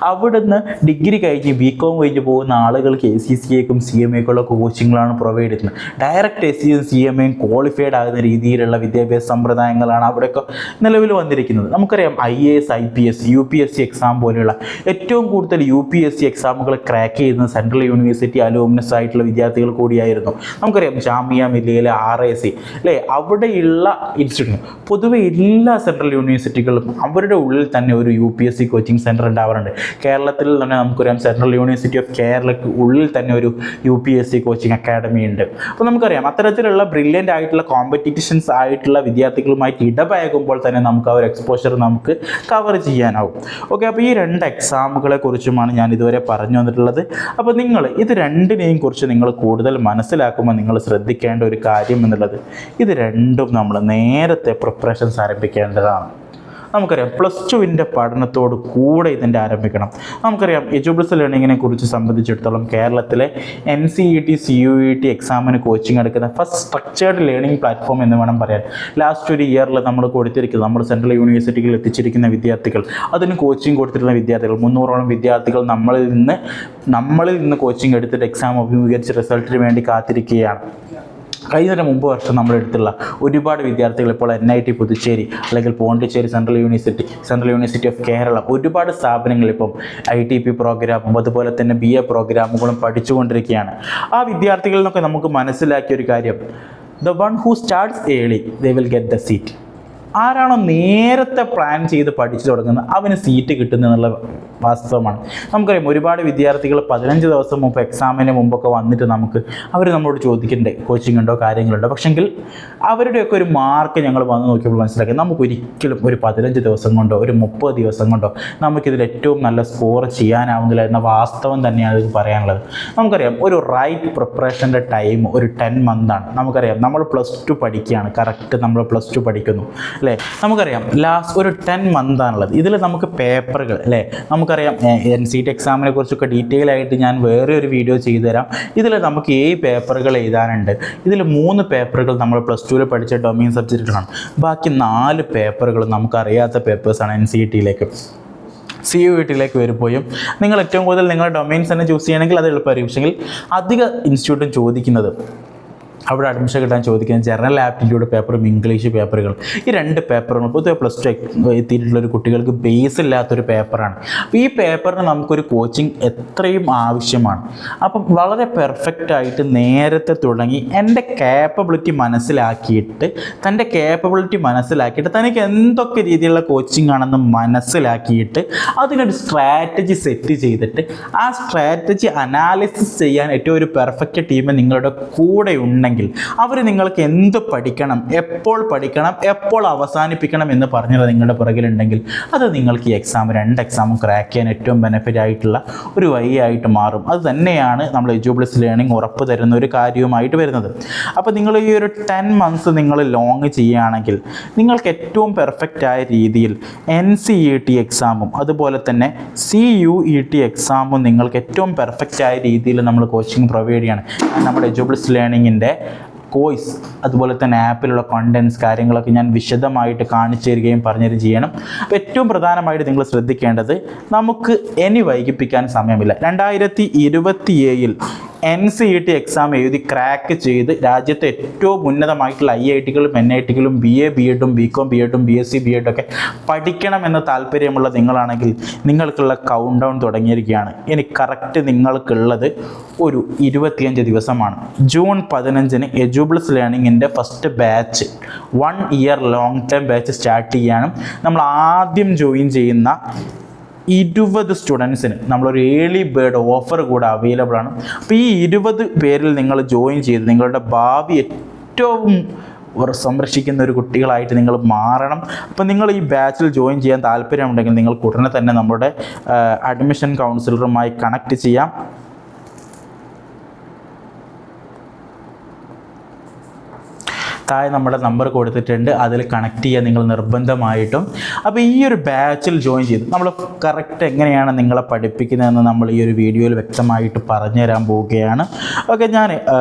അവിടുന്ന് ഡിഗ്രി കഴിഞ്ഞ് BCom കഴിഞ്ഞ് പോകുന്ന ആളുകൾക്ക് ACCAക്കും CMAക്കുള്ള കോച്ചിങ്ങുകളാണ് പ്രൊവൈഡ് ചെയ്യുന്നത്. ഡയറക്റ്റ് SCയും CMAയും ക്വാളിഫൈഡ് ആകുന്ന രീതിയിലുള്ള വിദ്യാഭ്യാസ സമ്പ്രദായങ്ങളാണ് അവിടെയൊക്കെ നിലവിൽ വന്നിരിക്കുന്നത്. നമുക്കറിയാം IAS, IPS, UPSC എക്സാം പോലെയുള്ള ഏറ്റവും കൂടുതൽ UPSC എക്സാമുകൾ ക്രാക്ക് ചെയ്യുന്നത് സെൻട്രൽ യൂണിവേഴ്സിറ്റി അലൂമിനസ് ആയിട്ടുള്ള വിദ്യാർത്ഥികൾ കൂടിയായിരുന്നു. നമുക്കറിയാം ജാമിയ മില്ലിയയിലെ RAC അല്ലേ, അവിടെയുള്ള ഇൻസ്റ്റിറ്റ്യൂട്ട് പൊതുവെ എല്ലാ സെൻട്രൽ യൂണിവേഴ്സിറ്റികളും അവരുടെ ഉള്ളിൽ തന്നെ ഒരു UPSC കോച്ചിങ് സെൻറ്റർ ഉണ്ടാവാറുണ്ട്. കേരളത്തിൽ തന്നെ നമുക്കറിയാം സെൻട്രൽ യൂണിവേഴ്സിറ്റി ഓഫ് കേരളയ്ക്ക് ഉള്ളിൽ തന്നെ ഒരു UPSC കോച്ചിങ് അക്കാഡമി ഉണ്ട്. അപ്പോൾ നമുക്കറിയാം അത്തരത്തിലുള്ള ബ്രില്യൻ്റ് ആയിട്ടുള്ള കോമ്പറ്റീഷൻസ് ആയിട്ടുള്ള വിദ്യാർത്ഥികളുമായിട്ട് ഇടപഴകുമ്പോൾ തന്നെ നമുക്ക് ആ ഒരു എക്സ്പോഷർ നമുക്ക് കവർ ചെയ്യാനാവും. ഓക്കെ, അപ്പോൾ ഈ 2 എക്സാമുകളെ കുറിച്ചുമാണ് ഞാൻ ഇതുവരെ പറഞ്ഞു വന്നിട്ടുള്ളത്. അപ്പോൾ നിങ്ങൾ ഇത് രണ്ടിനെയും കുറിച്ച് നിങ്ങൾ കൂടുതൽ മനസ്സിലാക്കുമ്പോൾ നിങ്ങൾ ശ്രദ്ധിക്കേണ്ട ഒരു കാര്യം എന്നുള്ളത്, ഇത് രണ്ടും നമ്മൾ നേരത്തെ പ്രിപ്പറേഷൻസ് ആരംഭിക്കേണ്ടതാണ്. നമുക്കറിയാം +2 പഠനത്തോട് കൂടെ ഇതിൻ്റെ ആരംഭിക്കണം. നമുക്കറിയാം എജുബിൾസ് ലേണിങ്ങിനെ കുറിച്ച് സംബന്ധിച്ചിടത്തോളം കേരളത്തിലെ NCET, CUET എക്സാമിന് കോച്ചിങ് എടുക്കുന്ന ഫസ്റ്റ് സ്ട്രക്ചേർഡ് ലേണിംഗ് പ്ലാറ്റ്ഫോം എന്ന് വേണം പറയാൻ. ലാസ്റ്റ് ഒരു ഇയറിൽ നമ്മൾ കൊടുത്തിരിക്കുന്നത്, നമ്മൾ സെൻട്രൽ യൂണിവേഴ്സിറ്റിയിൽ എത്തിച്ചിരിക്കുന്ന വിദ്യാർത്ഥികൾ, അതിന് കോച്ചിങ് കൊടുത്തിരുന്ന വിദ്യാർത്ഥികൾ 300ഓളം വിദ്യാർത്ഥികൾ നമ്മളിൽ നിന്ന് കോച്ചിങ് എടുത്തിട്ട് എക്സാം അഭിമുഖീകരിച്ച് റിസൾട്ടിന് വേണ്ടി കാത്തിരിക്കുകയാണ്. കഴിഞ്ഞ മുമ്പ് വർഷം നമ്മളെടുത്തുള്ള ഒരുപാട് വിദ്യാർത്ഥികൾ ഇപ്പോൾ NIT പുതുച്ചേരി അല്ലെങ്കിൽ Pondicherry central university of Kerala, ഒരുപാട് സ്ഥാപനങ്ങൾ ഇപ്പം ITP പ്രോഗ്രാമും അതുപോലെ തന്നെ BA പ്രോഗ്രാമുകളും പഠിച്ചുകൊണ്ടിരിക്കുകയാണ്. ആ വിദ്യാർത്ഥികളിൽ നിന്നൊക്കെ നമുക്ക് മനസ്സിലാക്കിയ ഒരു കാര്യം, the one who starts early they will get the seat. ആരാണോ നേരത്തെ പ്ലാൻ ചെയ്ത് പഠിച്ചു തുടങ്ങുന്നത് അവന് സീറ്റ് കിട്ടുന്നതെന്നുള്ള വാസ്തവമാണ്. നമുക്കറിയാം ഒരുപാട് വിദ്യാർത്ഥികൾ 15 ദിവസം മുമ്പ് എക്സാമിന് മുമ്പൊക്കെ വന്നിട്ട് അവർ നമ്മളോട് ചോദിക്കണ്ടേ കോച്ചിങ് ഉണ്ടോ കാര്യങ്ങളുണ്ടോ, പക്ഷെങ്കിൽ അവരുടെയൊക്കെ ഒരു മാർക്ക് ഞങ്ങൾ വന്ന് നോക്കിയപ്പോൾ മനസ്സിലാക്കി നമുക്കൊരിക്കലും ഒരു 15 ദിവസം കൊണ്ടോ ഒരു 30 ദിവസം കൊണ്ടോ നമുക്കിതിൽ ഏറ്റവും നല്ല സ്കോർ ചെയ്യാനാവുന്നില്ല എന്ന വാസ്തവം തന്നെയാണ് ഇത് പറയാനുള്ളത്. നമുക്കറിയാം ഒരു റൈറ്റ് പ്രിപ്പറേഷൻ്റെ ടൈം ഒരു 10 മന്താണ്. നമുക്കറിയാം നമ്മൾ +2 പഠിക്കുകയാണ്, കറക്റ്റ് നമ്മൾ +2 പഠിക്കുന്നു അല്ലേ. നമുക്കറിയാം ലാസ്റ്റ് ഒരു 10 മന്താണുള്ളത്. ഇതിൽ നമുക്ക് പേപ്പറുകൾ അല്ലേ, നമുക്കറിയാം NCET എക്സാമിനെ കുറിച്ചൊക്കെ ഡീറ്റെയിൽ ആയിട്ട് ഞാൻ വേറെ ഒരു വീഡിയോ ചെയ്തു തരാം. ഇതിൽ നമുക്ക് 7 പേപ്പറുകൾ എഴുതാനുണ്ട്. ഇതിൽ 3 പേപ്പറുകൾ നമ്മൾ +2 പഠിച്ച ഡൊമെയിൻ സബ്ജക്റ്റുകളാണ്. ബാക്കി 4 പേപ്പറുകൾ നമുക്കറിയാത്ത പേപ്പേഴ്സാണ്. NCET-യിലേക്ക് CUET-യിലേക്ക് വരുമ്പോഴും നിങ്ങൾ ഏറ്റവും കൂടുതൽ നിങ്ങളുടെ ഡൊമെയിൻസ് തന്നെ ചൂസ് ചെയ്യണമെങ്കിൽ അത് എളുപ്പമായിരിക്കും. പക്ഷെങ്കിൽ അധിക ഇൻസ്റ്റിറ്റ്യൂട്ടും ചോദിക്കുന്നത്, അവിടെ അഡ്മിഷൻ കിട്ടാൻ ചോദിക്കുന്നത് ജനറൽ ആപ്റ്റിറ്റ്യൂഡ് പേപ്പറും ഇംഗ്ലീഷ് പേപ്പറുകൾ. ഈ 2 പേപ്പറുകൾ പൊതുവെ +2 എത്തിയിട്ടുള്ളൊരു കുട്ടികൾക്ക് ബേസ് ഇല്ലാത്തൊരു പേപ്പറാണ്. അപ്പോൾ ഈ പേപ്പറിന് നമുക്കൊരു കോച്ചിങ് എത്രയും ആവശ്യമാണ്. അപ്പം വളരെ പെർഫെക്റ്റ് ആയിട്ട് നേരത്തെ തുടങ്ങി തൻ്റെ കേപ്പബിലിറ്റി മനസ്സിലാക്കിയിട്ട് തനിക്ക് എന്തൊക്കെ രീതിയിലുള്ള കോച്ചിങ് ആണെന്ന് മനസ്സിലാക്കിയിട്ട് അതിനൊരു സ്ട്രാറ്റജി സെറ്റ് ചെയ്തിട്ട് ആ സ്ട്രാറ്റജി അനാലിസിസ് ചെയ്യാൻ ഏറ്റവും ഒരു പെർഫെക്റ്റ് ടീം നിങ്ങളുടെ കൂടെ ഉണ്ടെങ്കിൽ അവർ നിങ്ങൾക്ക് എന്ത് പഠിക്കണം, എപ്പോൾ അവസാനിപ്പിക്കണം എന്ന് പറഞ്ഞത് നിങ്ങളുടെ പുറകിലുണ്ടെങ്കിൽ അത് നിങ്ങൾക്ക് ഈ 2 എക്സാമും ക്രാക്ക് ചെയ്യാൻ ഏറ്റവും ബെനിഫിറ്റ് ആയിട്ടുള്ള ഒരു വഴിയായിട്ട് മാറും. അത് തന്നെയാണ് നമ്മൾ എജുബിൾസ് ലേണിംഗ് ഉറപ്പ് തരുന്ന ഒരു കാര്യവുമായിട്ട് വരുന്നത്. അപ്പോൾ നിങ്ങൾ ഈ ഒരു 10 മന്ത്സ് നിങ്ങൾ ലോങ് ചെയ്യുകയാണെങ്കിൽ നിങ്ങൾക്ക് ഏറ്റവും പെർഫെക്റ്റ് ആയ രീതിയിൽ NCET എക്സാമും അതുപോലെ തന്നെ CUET എക്സാമും നിങ്ങൾക്ക് ഏറ്റവും പെർഫെക്റ്റ് ആയ രീതിയിൽ നമ്മൾ കോച്ചിങ് പ്രൊവൈഡ് ചെയ്യണം. നമ്മുടെ എജുബിൾസ് ലേണിങ്ങിൻ്റെ കോഴ്സ് അതുപോലെ തന്നെ ആപ്പിലുള്ള കണ്ടൻസ് കാര്യങ്ങളൊക്കെ ഞാൻ വിശദമായിട്ട് കാണിച്ചു തരികയും പറഞ്ഞുതരികയും ചെയ്യണം. അപ്പോൾ ഏറ്റവും പ്രധാനമായിട്ട് നിങ്ങൾ ശ്രദ്ധിക്കേണ്ടത്, നമുക്ക് ഇനി വൈകിപ്പിക്കാൻ സമയമില്ല. 2027 NCET എക്സാം എഴുതി ക്രാക്ക് ചെയ്ത് രാജ്യത്തെ ഏറ്റവും ഉന്നതമായിട്ടുള്ള IIT-കളും NIT-കളും BA B.Edും BCom B.Edും BSc B.Ed ഒക്കെ പഠിക്കണമെന്ന് താല്പര്യമുള്ള നിങ്ങളാണെങ്കിൽ നിങ്ങൾക്കുള്ള കൗണ്ട് ഡൗൺ തുടങ്ങിയിരിക്കുകയാണ്. ഇനി കറക്റ്റ് നിങ്ങൾക്കുള്ളത് ഒരു 25 ദിവസമാണ്. ജൂൺ 15 എജുബിൾസ് ലേണിങ്ങിൻ്റെ first batch 1 year long term batch start ചെയ്യാനും നമ്മൾ ആദ്യം ജോയിൻ ചെയ്യുന്ന 20 സ്റ്റുഡൻസിന് നമ്മളൊരു ഏർലി ബേർഡ് ഓഫർ കൂടെ അവൈലബിൾ ആണ്. അപ്പോൾ ഈ 20 പേരിൽ നിങ്ങൾ ജോയിൻ ചെയ്ത് നിങ്ങളുടെ ഭാവി ഏറ്റവും സംരക്ഷിക്കുന്ന ഒരു കുട്ടികളായിട്ട് നിങ്ങൾ മാറണം. അപ്പോൾ നിങ്ങൾ ഈ ബാച്ചിൽ ജോയിൻ ചെയ്യാൻ താല്പര്യമുണ്ടെങ്കിൽ നിങ്ങൾക്ക് ഉടനെ തന്നെ നമ്മുടെ അഡ്മിഷൻ കൗൺസിലറുമായി കണക്ട് ചെയ്യാം. താഴെ നമ്മുടെ നമ്പർ കൊടുത്തിട്ടുണ്ട്, അതിൽ കണക്ട് ചെയ്യാൻ നിങ്ങൾ നിർബന്ധമായിട്ടും. അപ്പോൾ ഈ ഒരു ബാച്ചിൽ ജോയിൻ ചെയ്ത് നമ്മൾ കറക്റ്റ് എങ്ങനെയാണ് നിങ്ങളെ പഠിപ്പിക്കുന്നതെന്ന് നമ്മൾ ഈ ഒരു വീഡിയോയിൽ വ്യക്തമായിട്ട് പറഞ്ഞു തരാൻ പോവുകയാണ്. ഓക്കെ, ഞാൻ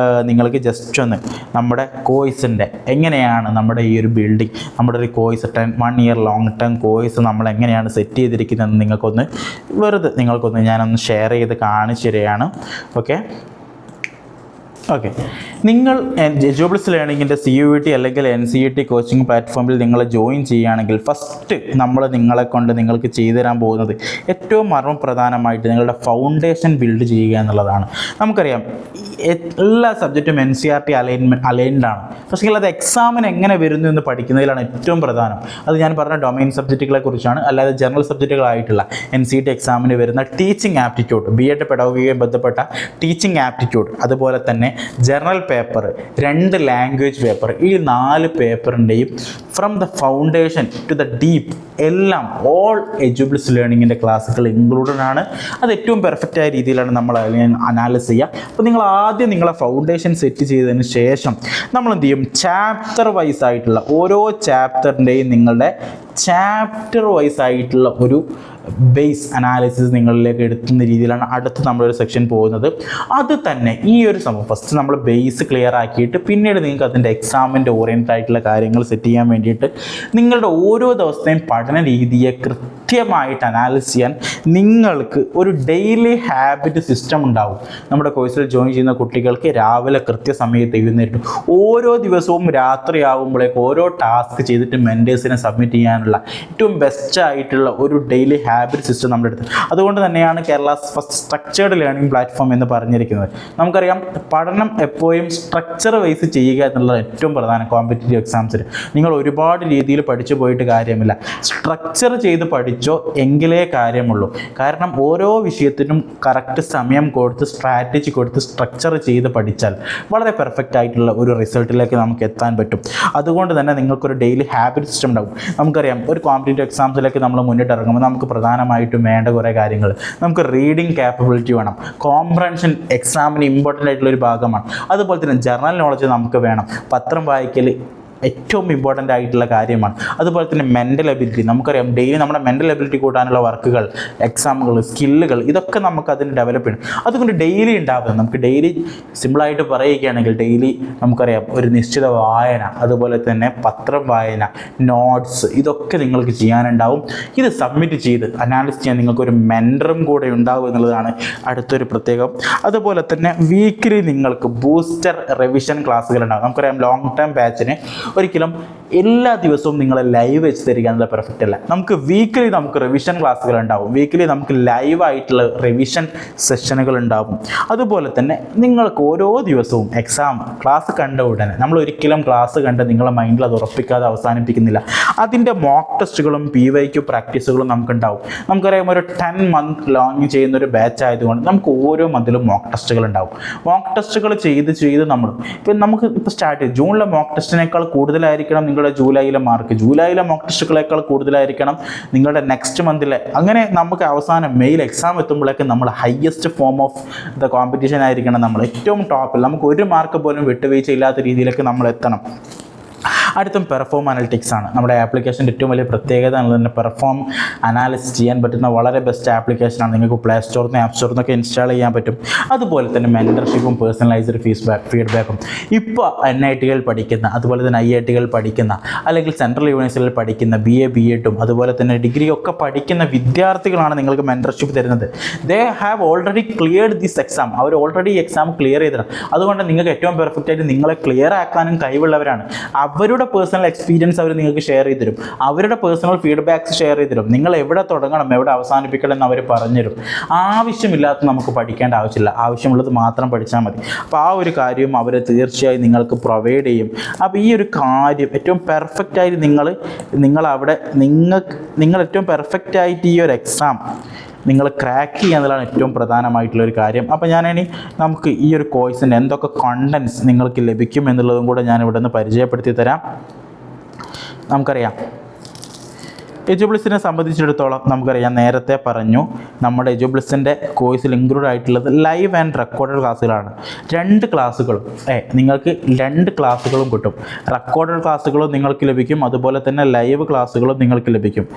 നിങ്ങൾക്ക് ജസ്റ്റ് ഒന്ന് നമ്മുടെ കോഴ്സിൻ്റെ എങ്ങനെയാണ് നമ്മുടെ ഈ ഒരു ബിൽഡിംഗ്, നമ്മുടെ ഒരു course 1 year long term course നമ്മൾ എങ്ങനെയാണ് സെറ്റ് ചെയ്തിരിക്കുന്നതെന്ന് നിങ്ങൾക്കൊന്ന് ഞാനൊന്ന് ഷെയർ ചെയ്ത് കാണിച്ചു തരികയാണ്. ഓക്കെ, നിങ്ങൾ എജുബിൾസ് ലേണിങ്ങിൻ്റെ CUET അല്ലെങ്കിൽ NCET കോച്ചിങ് പ്ലാറ്റ്ഫോമിൽ നിങ്ങൾ ജോയിൻ ചെയ്യുകയാണെങ്കിൽ ഫസ്റ്റ് നിങ്ങൾക്ക് ചെയ്തു തരാൻ പോകുന്നത് ഏറ്റവും മർമ്മപ്രധാനമായിട്ട് നിങ്ങളുടെ ഫൗണ്ടേഷൻ ബിൽഡ് ചെയ്യുക എന്നുള്ളതാണ്. നമുക്കറിയാം എല്ലാ സബ്ജക്റ്റും NCERT അലൈൻഡ് ആണ്. പക്ഷേ അത് എക്സാമിന് എങ്ങനെ വരുന്നു എന്ന് പഠിക്കുന്നതിലാണ് ഏറ്റവും പ്രധാനം. അത് ഞാൻ പറഞ്ഞ ഡൊമൈൻ സബ്ജക്റ്റുകളെ കുറിച്ചാണ്. അല്ലാതെ ജനറൽ സബ്ജക്റ്റുകളായിട്ടുള്ള NCET എക്സാമിന് വരുന്ന ടീച്ചിങ് ആപ്റ്റിറ്റ്യൂഡ്, B.Ed പെഡഗോഗിയുമായി ബന്ധപ്പെട്ട ടീച്ചിങ് ആപ്റ്റിറ്റ്യൂഡ്, അതുപോലെ തന്നെ ജനറൽ പേപ്പർ, 2 ലാംഗ്വേജ് പേപ്പർ, ഈ 4 പേപ്പറിൻ്റെയും from the foundation to the deep എല്ലാം ഓൾ എജുബിൾസ് ലേണിങ്ങിൻ്റെ ക്ലാസ്സുകൾ ഇൻക്ലൂഡഡ് ആണ്. അത് ഏറ്റവും പെർഫെക്റ്റായ രീതിയിലാണ് നമ്മൾ അനാലിസ് ചെയ്യുക. അപ്പോൾ നിങ്ങൾ ആദ്യം നിങ്ങളെ ഫൗണ്ടേഷൻ സെറ്റ് ചെയ്തതിന് ശേഷം നമ്മൾ എന്ത് ചെയ്യും, ചാപ്റ്റർ വൈസ് ആയിട്ടുള്ള ഓരോ ചാപ്റ്ററിൻ്റെയും നിങ്ങളുടെ ചാപ്റ്റർ വൈസ് ആയിട്ടുള്ള ഒരു ബേസ് അനാലിസിസ് നിങ്ങളിലേക്ക് എടുക്കുന്ന രീതിയിലാണ് അടുത്ത് നമ്മളൊരു സെക്ഷൻ പോകുന്നത്. അത് തന്നെ ഈ ഒരു സംഭവം ഫസ്റ്റ് നമ്മൾ ബേസ് ക്ലിയർ ആക്കിയിട്ട് പിന്നീട് നിങ്ങൾക്ക് അതിൻ്റെ എക്സാമിൻ്റെ ഓറിയൻറ്റഡ് ആയിട്ടുള്ള കാര്യങ്ങൾ സെറ്റ് ചെയ്യാൻ വേണ്ടിയിട്ട് നിങ്ങളുടെ ഓരോ ദിവസത്തെയും പഠന രീതിയെ കൃത്യമായിട്ട് അനാലിസ് ചെയ്യാൻ നിങ്ങൾക്ക് ഒരു ഡെയിലി ഹാബിറ്റ് സിസ്റ്റം ഉണ്ടാവും. നമ്മുടെ കോഴ്സിൽ ജോയിൻ ചെയ്യുന്ന കുട്ടികൾക്ക് രാവിലെ കൃത്യസമയത്ത് എഴുന്നേറ്റ് ഓരോ ദിവസവും രാത്രിയാകുമ്പോഴേക്ക് ഓരോ ടാസ്ക് ചെയ്തിട്ട് മെൻറ്റേഴ്സിനെ സബ്മിറ്റ് ചെയ്യാനുള്ള ഏറ്റവും ബെസ്റ്റ് ആയിട്ടുള്ള ഒരു ഡെയിലി ഹാബിറ്റ് സിസ്റ്റം നമ്മുടെ അടുത്ത്. അതുകൊണ്ട് തന്നെയാണ് Kerala's first structured learning platform എന്ന് പറഞ്ഞിരിക്കുന്നത്. നമുക്കറിയാം പഠനം എപ്പോഴും സ്ട്രക്ചർ വൈസ് ചെയ്യുക എന്നുള്ളത് ഏറ്റവും പ്രധാനം. കോമ്പറ്റേറ്റീവ് എക്സാംസിൽ നിങ്ങൾ ഒരുപാട് രീതിയിൽ പഠിച്ചു പോയിട്ട് കാര്യമില്ല, സ്ട്രക്ചർ ചെയ്ത് പഠിച്ചോ എങ്കിലേ കാര്യമുള്ളൂ. കാരണം ഓരോ വിഷയത്തിനും കറക്റ്റ് സമയം കൊടുത്ത് സ്ട്രാറ്റജി കൊടുത്ത് സ്ട്രക്ചർ ചെയ്ത് പഠിച്ചാൽ വളരെ പെർഫെക്റ്റ് ആയിട്ടുള്ള ഒരു റിസൾട്ടിലേക്ക് നമുക്ക് എത്താൻ പറ്റും. അതുകൊണ്ട് തന്നെ നിങ്ങൾക്കൊരു ഡെയിലി ഹാബിറ്റ് സിസ്റ്റം ഉണ്ടാകും. നമുക്കറിയാം ഒരു കോമ്പറ്റേറ്റീവ് എക്സാംസിലേക്ക് നമ്മൾ മുന്നിട്ടിറങ്ങുമ്പോൾ നമുക്ക് പ്രധാനമായിട്ടും വേണ്ട കുറേ കാര്യങ്ങൾ, നമുക്ക് റീഡിങ് ക്യാപ്പബിലിറ്റി വേണം. കോംപ്രഹെൻഷൻ എക്സാമിന് ഇമ്പോർട്ടൻ്റ് ആയിട്ടുള്ള ഒരു ഭാഗമാണ്. അതുപോലെ തന്നെ ജനറൽ നോളജ് നമുക്ക് വേണം. പത്രം വായിക്കൽ ഏറ്റവും ഇമ്പോർട്ടൻ്റ് ആയിട്ടുള്ള കാര്യമാണ്. അതുപോലെ തന്നെ മെൻ്റൽ എബിലിറ്റി, നമുക്കറിയാം ഡെയിലി നമ്മുടെ മെൻ്റൽ എബിലിറ്റി കൂട്ടാനുള്ള വർക്കുകൾ, എക്സാമുകൾ, സ്കില്ലുകൾ, ഇതൊക്കെ നമുക്ക് അതിന് ഡെവലപ്പ് ചെയ്യണം. അതുകൊണ്ട് ഡെയിലി ഉണ്ടാവുക, നമുക്ക് ഡെയിലി സിമ്പിളായിട്ട് പറയുകയാണെങ്കിൽ ഡെയിലി നമുക്കറിയാം ഒരു നിശ്ചിത വായന, അതുപോലെ തന്നെ പത്രം വായന, നോട്ട്സ്, ഇതൊക്കെ നിങ്ങൾക്ക് ചെയ്യാനുണ്ടാവും. ഇത് സബ്മിറ്റ് ചെയ്ത് അനാലിസ് ചെയ്യാൻ നിങ്ങൾക്കൊരു മെൻറ്ററും കൂടെ ഉണ്ടാവും എന്നുള്ളതാണ് അടുത്തൊരു പ്രത്യേകം. അതുപോലെ തന്നെ വീക്കിലി നിങ്ങൾക്ക് ബൂസ്റ്റർ റിവിഷൻ ക്ലാസ്സുകൾ ഉണ്ടാകും. നമുക്കറിയാം ലോങ് ടേം ബാച്ചിന് ഒരിക്കലും എല്ലാ ദിവസവും നിങ്ങളെ ലൈവ് വെച്ച് തരിക എന്നുള്ള പെർഫെക്റ്റ് അല്ല. നമുക്ക് വീക്കിലി നമുക്ക് റിവിഷൻ ക്ലാസ്സുകൾ ഉണ്ടാവും, വീക്കിലി നമുക്ക് ലൈവായിട്ടുള്ള റിവിഷൻ സെഷനുകൾ ഉണ്ടാവും. അതുപോലെ തന്നെ നിങ്ങൾക്ക് ഓരോ ദിവസവും എക്സാം ക്ലാസ് കണ്ട ഉടനെ നമ്മൾ ഒരിക്കലും ക്ലാസ് കണ്ട് നിങ്ങളെ മൈൻഡിൽ അത് ഉറപ്പിക്കാതെ അവസാനിപ്പിക്കുന്നില്ല. അതിൻ്റെ മോക്ക് ടെസ്റ്റുകളും PYQ പ്രാക്ടീസുകളും നമുക്കുണ്ടാവും. നമുക്കറിയാം ഒരു 10 month ലോങ് ചെയ്യുന്ന ഒരു ബാച്ച് ആയതുകൊണ്ട് നമുക്ക് ഓരോ മന്തിലും മോക്ക് ടെസ്റ്റുകൾ ഉണ്ടാവും. മോക്ക് ടെസ്റ്റുകൾ ചെയ്ത് നമ്മൾ നമുക്ക് സ്റ്റാർട്ട് ചെയ്യും. ജൂണിലെ മോക്ക് ടെസ്റ്റിനേക്കാൾ കൂടുതലായിരിക്കണം നിങ്ങളുടെ ജൂലൈയിലെ മാർക്ക്, ജൂലൈയിലെ മോക്ക് ടെസ്റ്റുകളേക്കാൾ കൂടുതലായിരിക്കണം നിങ്ങളുടെ നെക്സ്റ്റ് മന്തിലെ. അങ്ങനെ നമുക്ക് അവസാനം മെയിൽ എക്സാം എത്തുമ്പോഴേക്ക് നമ്മൾ highest form of the competition ആയിരിക്കണം, നമ്മൾ ഏറ്റവും ടോപ്പിൽ, നമുക്ക് ഒരു മാർക്ക് പോലും വിട്ടുവീഴ്ച ഇല്ലാത്ത രീതിയിലേക്ക് നമ്മൾ എത്തണം. അടുത്തും പെർഫോം അനലിറ്റിക്സ് ആണ് നമ്മുടെ ആപ്ലിക്കേഷൻ്റെ ഏറ്റവും വലിയ പ്രത്യേകത എന്നുള്ളത്. പെർഫോം അനാലിസിസ് ചെയ്യാൻ പറ്റുന്ന വളരെ ബെസ്റ്റ് ആപ്ലിക്കേഷനാണ്. നിങ്ങൾക്ക് പ്ലേ സ്റ്റോറിൽ നിന്ന് ആപ്പ് സ്റ്റോറിൽ നിന്നൊക്കെ ഇൻസ്റ്റാൾ ചെയ്യാൻ പറ്റും. അതുപോലെ തന്നെ മെൻറ്റർഷിപ്പും പേഴ്സണലൈസ്ഡ് ഫീഡ്ബാക്കും. ഇപ്പോൾ NITകൾ പഠിക്കുന്ന, അതുപോലെ തന്നെ IITകൾ പഠിക്കുന്ന, അല്ലെങ്കിൽ സെൻട്രൽ യൂണിവേഴ്സിറ്റിയിൽ പഠിക്കുന്ന BA B.Edും അതുപോലെ തന്നെ ഡിഗ്രി ഒക്കെ പഠിക്കുന്ന വിദ്യാർത്ഥികളാണ് നിങ്ങൾക്ക് മെൻറ്റർഷിപ്പ് തരുന്നത്. They have already cleared this exam. അവർ ഓൾറെഡി ഈ എക്സാം ക്ലിയർ ചെയ്തതാണ്. അതുകൊണ്ട് നിങ്ങൾക്ക് ഏറ്റവും പെർഫെക്റ്റ് ആയിട്ട് നിങ്ങളെ ക്ലിയർ ആക്കാനും കഴിവുള്ളവരാണ്. അവരുടെ പേഴ്സണൽ എക്സ്പീരിയൻസ് അവർ നിങ്ങൾക്ക് ഷെയർ ചെയ്ത് തരും, അവരുടെ പേഴ്സണൽ ഫീഡ്ബാക്ക്സ് ഷെയർ ചെയ്ത് തരും. നിങ്ങൾ എവിടെ തുടങ്ങണം, എവിടെ അവസാനിപ്പിക്കണം എന്ന് അവർ പറഞ്ഞുതരും. ആവശ്യമില്ലാത്ത നമുക്ക് പഠിക്കേണ്ട ആവശ്യമില്ല, ആവശ്യമുള്ളത് മാത്രം പഠിച്ചാൽ മതി. അപ്പോൾ ആ ഒരു കാര്യവും അവർ തീർച്ചയായും നിങ്ങൾക്ക് പ്രൊവൈഡ് ചെയ്യും. അപ്പോൾ ഈ ഒരു കാര്യം ഏറ്റവും പെർഫെക്റ്റായിട്ട് നിങ്ങൾ ഏറ്റവും പെർഫെക്റ്റായിട്ട് ഈ ഒരു എക്സാം നിങ്ങൾ ക്രാക്ക് ചെയ്യുക എന്നുള്ളതാണ് ഏറ്റവും പ്രധാനമായിട്ടുള്ളൊരു കാര്യം. അപ്പോൾ ഞാനിനി നമുക്ക് ഈ ഒരു കോഴ്സിൻ്റെ എന്തൊക്കെ കണ്ടൻസ് നിങ്ങൾക്ക് ലഭിക്കും എന്നുള്ളതും കൂടെ ഞാൻ ഇവിടെ നിന്ന് പരിചയപ്പെടുത്തി തരാം. നമുക്കറിയാം എജുബ്ലിസിനെ സംബന്ധിച്ചിടത്തോളം നമുക്കറിയാം, നേരത്തെ പറഞ്ഞു നമ്മുടെ എജുബ്ലിസിൻ്റെ കോഴ്സിൽ ഇൻക്ലൂഡ് ആയിട്ടുള്ളത് ലൈവ് ആൻഡ് റെക്കോർഡഡ് ക്ലാസ്സുകളാണ്. 2 ക്ലാസ്സുകളും നിങ്ങൾക്ക് 2 ക്ലാസ്സുകളും കിട്ടും. റെക്കോർഡഡ് ക്ലാസ്സുകളും നിങ്ങൾക്ക് ലഭിക്കും, അതുപോലെ തന്നെ ലൈവ് ക്ലാസ്സുകളും നിങ്ങൾക്ക് ലഭിക്കും.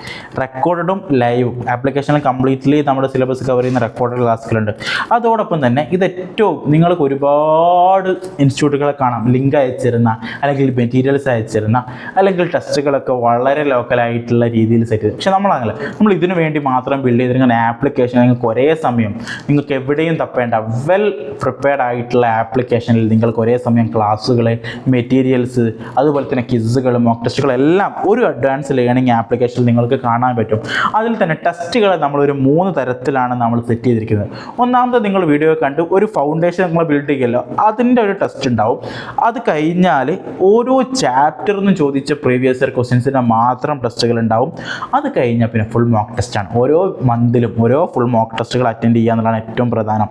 റെക്കോർഡഡും ലൈവും ആപ്ലിക്കേഷനിൽ കംപ്ലീറ്റ്ലി നമ്മുടെ സിലബസ് കവർ ചെയ്യുന്ന റെക്കോർഡഡ് ക്ലാസ്സുകളുണ്ട്. അതോടൊപ്പം തന്നെ ഇത് ഏറ്റവും നിങ്ങൾക്ക് ഒരുപാട് ഇൻസ്റ്റിറ്റ്യൂട്ടുകളെ കാണാം, ലിങ്ക് അയച്ചിരുന്ന അല്ലെങ്കിൽ മെറ്റീരിയൽസ് അയച്ചിരുന്ന അല്ലെങ്കിൽ ടെസ്റ്റുകളൊക്കെ വളരെ ലോക്കലായിട്ടുള്ള രീതിയിൽ സെറ്റ് ചെയ്ത്. പക്ഷെ നമ്മളങ്ങനെ നമ്മൾ ഇതിനു വേണ്ടി മാത്രം ബിൽഡ് ചെയ്തിരിക്കുന്ന ആപ്ലിക്കേഷൻ നിങ്ങൾക്ക് ഒരേ സമയം നിങ്ങൾക്ക് എവിടെയും തപ്പേണ്ട വെൽ പ്രിപ്പയർഡ് ആയിട്ടുള്ള ആപ്ലിക്കേഷനിൽ നിങ്ങൾക്ക് ഒരേ സമയം ക്ലാസ്സുകൾ, മെറ്റീരിയൽസ്, അതുപോലെ തന്നെ ക്വിസുകൾ, മോക്ക് ടെസ്റ്റുകൾ എല്ലാം ഒരു അഡ്വാൻസ് ലേണിംഗ് ആപ്ലിക്കേഷനിൽ നിങ്ങൾക്ക് കാണാൻ പറ്റും. അതിൽ തന്നെ ടെസ്റ്റുകൾ നമ്മളൊരു 3 തരത്തിലാണ് നമ്മൾ സെറ്റ് ചെയ്തിരിക്കുന്നത്. ഒന്നാമത് നിങ്ങൾ വീഡിയോ കണ്ട് ഒരു ഫൗണ്ടേഷൻ നിങ്ങൾ ബിൽഡ് ചെയ്യുമല്ലോ, അതിൻ്റെ ഒരു ടെസ്റ്റ് ഉണ്ടാവും. അത് കഴിഞ്ഞാൽ ഓരോ ചാപ്റ്ററിനും ചോദിച്ച പ്രീവിയസ് ഇയർ ക്വസ്റ്റ്യൻസിൻ്റെ മാത്രം ടെസ്റ്റുകൾ ഉണ്ടാവും. അത് കഴിഞ്ഞാൽ പിന്നെ ഫുൾ മോക്ക് ടെസ്റ്റാണ്. ഓരോ മന്തിലും ഓരോ ഫുൾ മോക്ക് ടെസ്റ്റുകൾ അറ്റൻഡ് ചെയ്യുക എന്നുള്ളതാണ് ഏറ്റവും പ്രധാനം.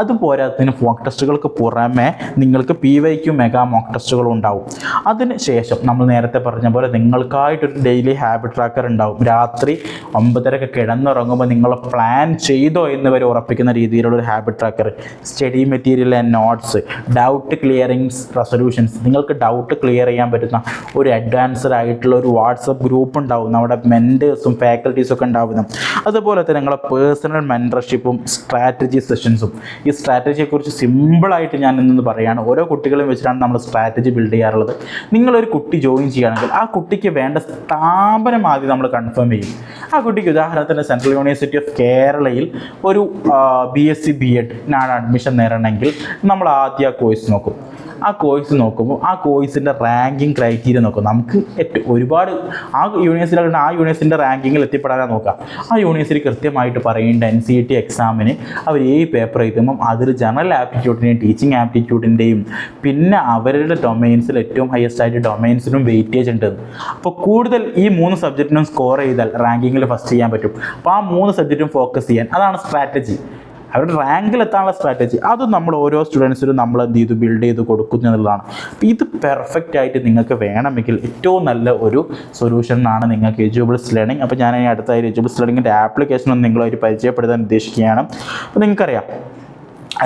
അതുപോരാത്തതിന് മോക്ക് ടെസ്റ്റുകൾക്ക് പുറമെ നിങ്ങൾക്ക് PYQ മെഗാ മോക്ക് ടെസ്റ്റുകളും ഉണ്ടാവും. അതിന് ശേഷം നമ്മൾ നേരത്തെ പറഞ്ഞ പോലെ നിങ്ങൾക്കായിട്ടൊരു ഡെയിലി ഹാബിറ്റ് ട്രാക്കർ ഉണ്ടാവും. രാത്രി 9:30 കിടന്നുറങ്ങുമ്പോൾ നിങ്ങൾ പ്ലാൻ ചെയ്തോ എന്ന് വരെ ഉറപ്പിക്കുന്ന രീതിയിലുള്ളൊരു habit tracker, study material and notes, doubt clearings resolutions, നിങ്ങൾക്ക് ഡൗട്ട് ക്ലിയർ ചെയ്യാൻ പറ്റുന്ന ഒരു അഡ്വാൻസ്ഡ് ആയിട്ടുള്ള ഒരു വാട്സപ്പ് ഗ്രൂപ്പ് ഉണ്ടാവും. നമ്മുടെ മെൻറ്റേഴ്സും ഫാക്കൽറ്റീസും ഒക്കെ ഉണ്ടാവുന്നു. അതുപോലെ തന്നെ നിങ്ങളെ പേഴ്സണൽ മെൻറ്റർഷിപ്പും സ്ട്രാറ്റജി സെഷൻസും. ഈ സ്ട്രാറ്റജിയെക്കുറിച്ച് സിമ്പിളായിട്ട് ഞാൻ ഇന്ന് പറയുകയാണ്. ഓരോ കുട്ടികളെയും വെച്ചിട്ടാണ് നമ്മൾ സ്ട്രാറ്റജി ബിൽഡ് ചെയ്യാറുള്ളത്. നിങ്ങളൊരു കുട്ടി ജോയിൻ ചെയ്യുകയാണെങ്കിൽ ആ കുട്ടിക്ക് വേണ്ട സ്ഥാപനം ആദ്യം നമ്മൾ കൺഫേം ചെയ്യും. ആ കുട്ടിക്ക് ഉദാഹരണത്തിന് സെൻട്രൽ യൂണിവേഴ്സിറ്റി ഓഫ് കേരളയിൽ ഒരു BSc B.Ed അഡ്മിഷൻ നേടണമെങ്കിൽ നമ്മൾ ആദ്യം ആ കോഴ്സ് നോക്കും. ആ കോഴ്സ് നോക്കുമ്പോൾ ആ കോഴ്സിൻ്റെ റാങ്കിങ് ക്രൈറ്റീരിയ നോക്കും. നമുക്ക് ഒരുപാട് ആ യൂണിവേഴ്സിറ്റിയുടെ റാങ്കിങ്ങിൽ എത്തിപ്പെടാനാണ് നോക്കുക. ആ യൂണിവേഴ്സിറ്റി കൃത്യമായിട്ട് പറയേണ്ട NCET എക്സാമിന് അവർ ഈ പേപ്പർ എഴുതുമ്പം അതിൽ ജനറൽ ആപ്റ്റിറ്റ്യൂഡിൻ്റെയും ടീച്ചിങ് ആപ്റ്റിറ്റ്യൂഡിൻ്റെയും പിന്നെ അവരുടെ ഡൊമൈൻസിൽ ഏറ്റവും ഹയസ്റ്റ് ആയിട്ട് ഡൊമൈൻസിനും വെയിറ്റേജ് ഉണ്ട്. അപ്പോൾ കൂടുതൽ ഈ 3 സബ്ജക്റ്റിനും സ്കോർ ചെയ്താൽ റാങ്കിങ്ങിൽ ഫസ്റ്റ് ചെയ്യാൻ പറ്റും. അപ്പോൾ ആ 3 സബ്ജക്റ്റും ഫോക്കസ് ചെയ്യാൻ, അതാണ് സ്ട്രാറ്റജി. അവരുടെ റാങ്കിലെത്താനുള്ള സ്ട്രാറ്റജി അത് നമ്മൾ ഓരോ സ്റ്റുഡൻസിനും നമ്മൾ എന്ത് ചെയ്തു ബിൽഡ് ചെയ്ത് കൊടുക്കുന്നു എന്നുള്ളതാണ്. അപ്പോൾ ഇത് പെർഫെക്റ്റ് ആയിട്ട് നിങ്ങൾക്ക് വേണമെങ്കിൽ ഏറ്റവും നല്ല ഒരു സൊല്യൂഷനാണ് നിങ്ങൾക്ക് എജുബ്ലിസ് ലേണിംഗ്. അപ്പോൾ ഞാൻ അടുത്തായി എജുബ്ലിസ് ലേണിങ്ങിൻ്റെ ആപ്ലിക്കേഷൻ നിങ്ങളൊരു പരിചയപ്പെടുത്താൻ ഉദ്ദേശിക്കുകയാണ്. അപ്പോൾ നിങ്ങൾക്കറിയാം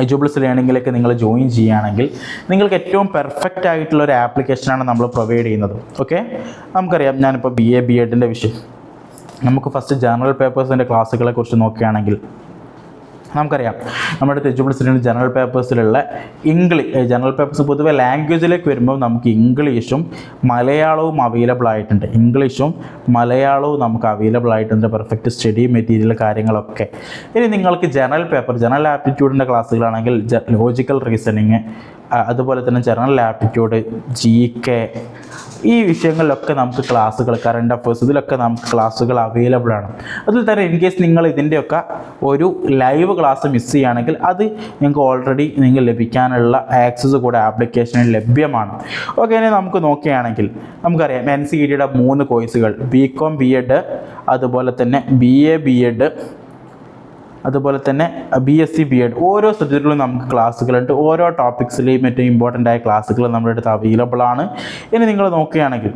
എജുബ്ലിസ് ലേണിങ്ങിലേക്ക് നിങ്ങൾ ജോയിൻ ചെയ്യുകയാണെങ്കിൽ നിങ്ങൾക്ക് ഏറ്റവും പെർഫെക്റ്റ് ആയിട്ടുള്ള ഒരു ആപ്ലിക്കേഷനാണ് നമ്മൾ പ്രൊവൈഡ് ചെയ്യുന്നത്. ഓക്കെ, നമുക്കറിയാം ഞാനിപ്പോൾ BA B.Edൻ്റെ വിഷയം നമുക്ക് ഫസ്റ്റ് ജനറൽ പേപ്പേഴ്സിൻ്റെ ക്ലാസ്സുകളെ കുറിച്ച് നോക്കുകയാണെങ്കിൽ നമുക്കറിയാം നമ്മുടെ എജുബ്ലിസിൻ്റെ ജനറൽ പേപ്പേഴ്സിലുള്ള ജനറൽ പേപ്പേഴ്സ് പൊതുവെ ലാംഗ്വേജിലേക്ക് വരുമ്പോൾ നമുക്ക് ഇംഗ്ലീഷും മലയാളവും അവൈലബിൾ ആയിട്ടുണ്ട്. ഇംഗ്ലീഷും മലയാളവും നമുക്ക് അവൈലബിൾ ആയിട്ടുണ്ട്, പെർഫെക്റ്റ് സ്റ്റഡി മെറ്റീരിയൽ കാര്യങ്ങളൊക്കെ. ഇനി നിങ്ങൾക്ക് ജനറൽ ആപ്റ്റിറ്റ്യൂഡിൻ്റെ ക്ലാസ്സുകളാണെങ്കിൽ ലോജിക്കൽ റീസണിങ്, അതുപോലെ തന്നെ ജനറൽ ആപ്റ്റിറ്റ്യൂഡ്, GK, ഈ വിഷയങ്ങളിലൊക്കെ നമുക്ക് ക്ലാസ്സുകൾ, കറണ്ട് അഫേഴ്സ്, ഇതിലൊക്കെ നമുക്ക് ക്ലാസ്സുകൾ അവൈലബിൾ ആണ്. അതിൽ തന്നെ ഇൻ കേസ് നിങ്ങൾ ഇതിൻ്റെയൊക്കെ ഒരു ലൈവ് ക്ലാസ് മിസ് ചെയ്യുകയാണെങ്കിൽ അത് നിങ്ങൾക്ക് ഓൾറെഡി നിങ്ങൾ ലഭിക്കാനുള്ള ആക്സസ് കൂടെ ആപ്ലിക്കേഷനിൽ ലഭ്യമാണ്. ഓക്കെ, ഇനി നമുക്ക് നോക്കുകയാണെങ്കിൽ നമുക്കറിയാം NCETയുടെ 3 കോഴ്സുകൾ BCom B.Ed, അതുപോലെ തന്നെ BA B.Ed, അതുപോലെ തന്നെ BSc B.Ed, ഓരോ സബ്ജക്റ്റിലും നമുക്ക് ക്ലാസ്സുകളുണ്ട്. ഓരോ ടോപ്പിക്സിലെയും ഏറ്റവും ഇമ്പോർട്ടൻ്റ് ആയ ക്ലാസ്സുകൾ നമ്മുടെ അടുത്ത് അവൈലബിൾ ആണ്. ഇനി നിങ്ങൾ നോക്കുകയാണെങ്കിൽ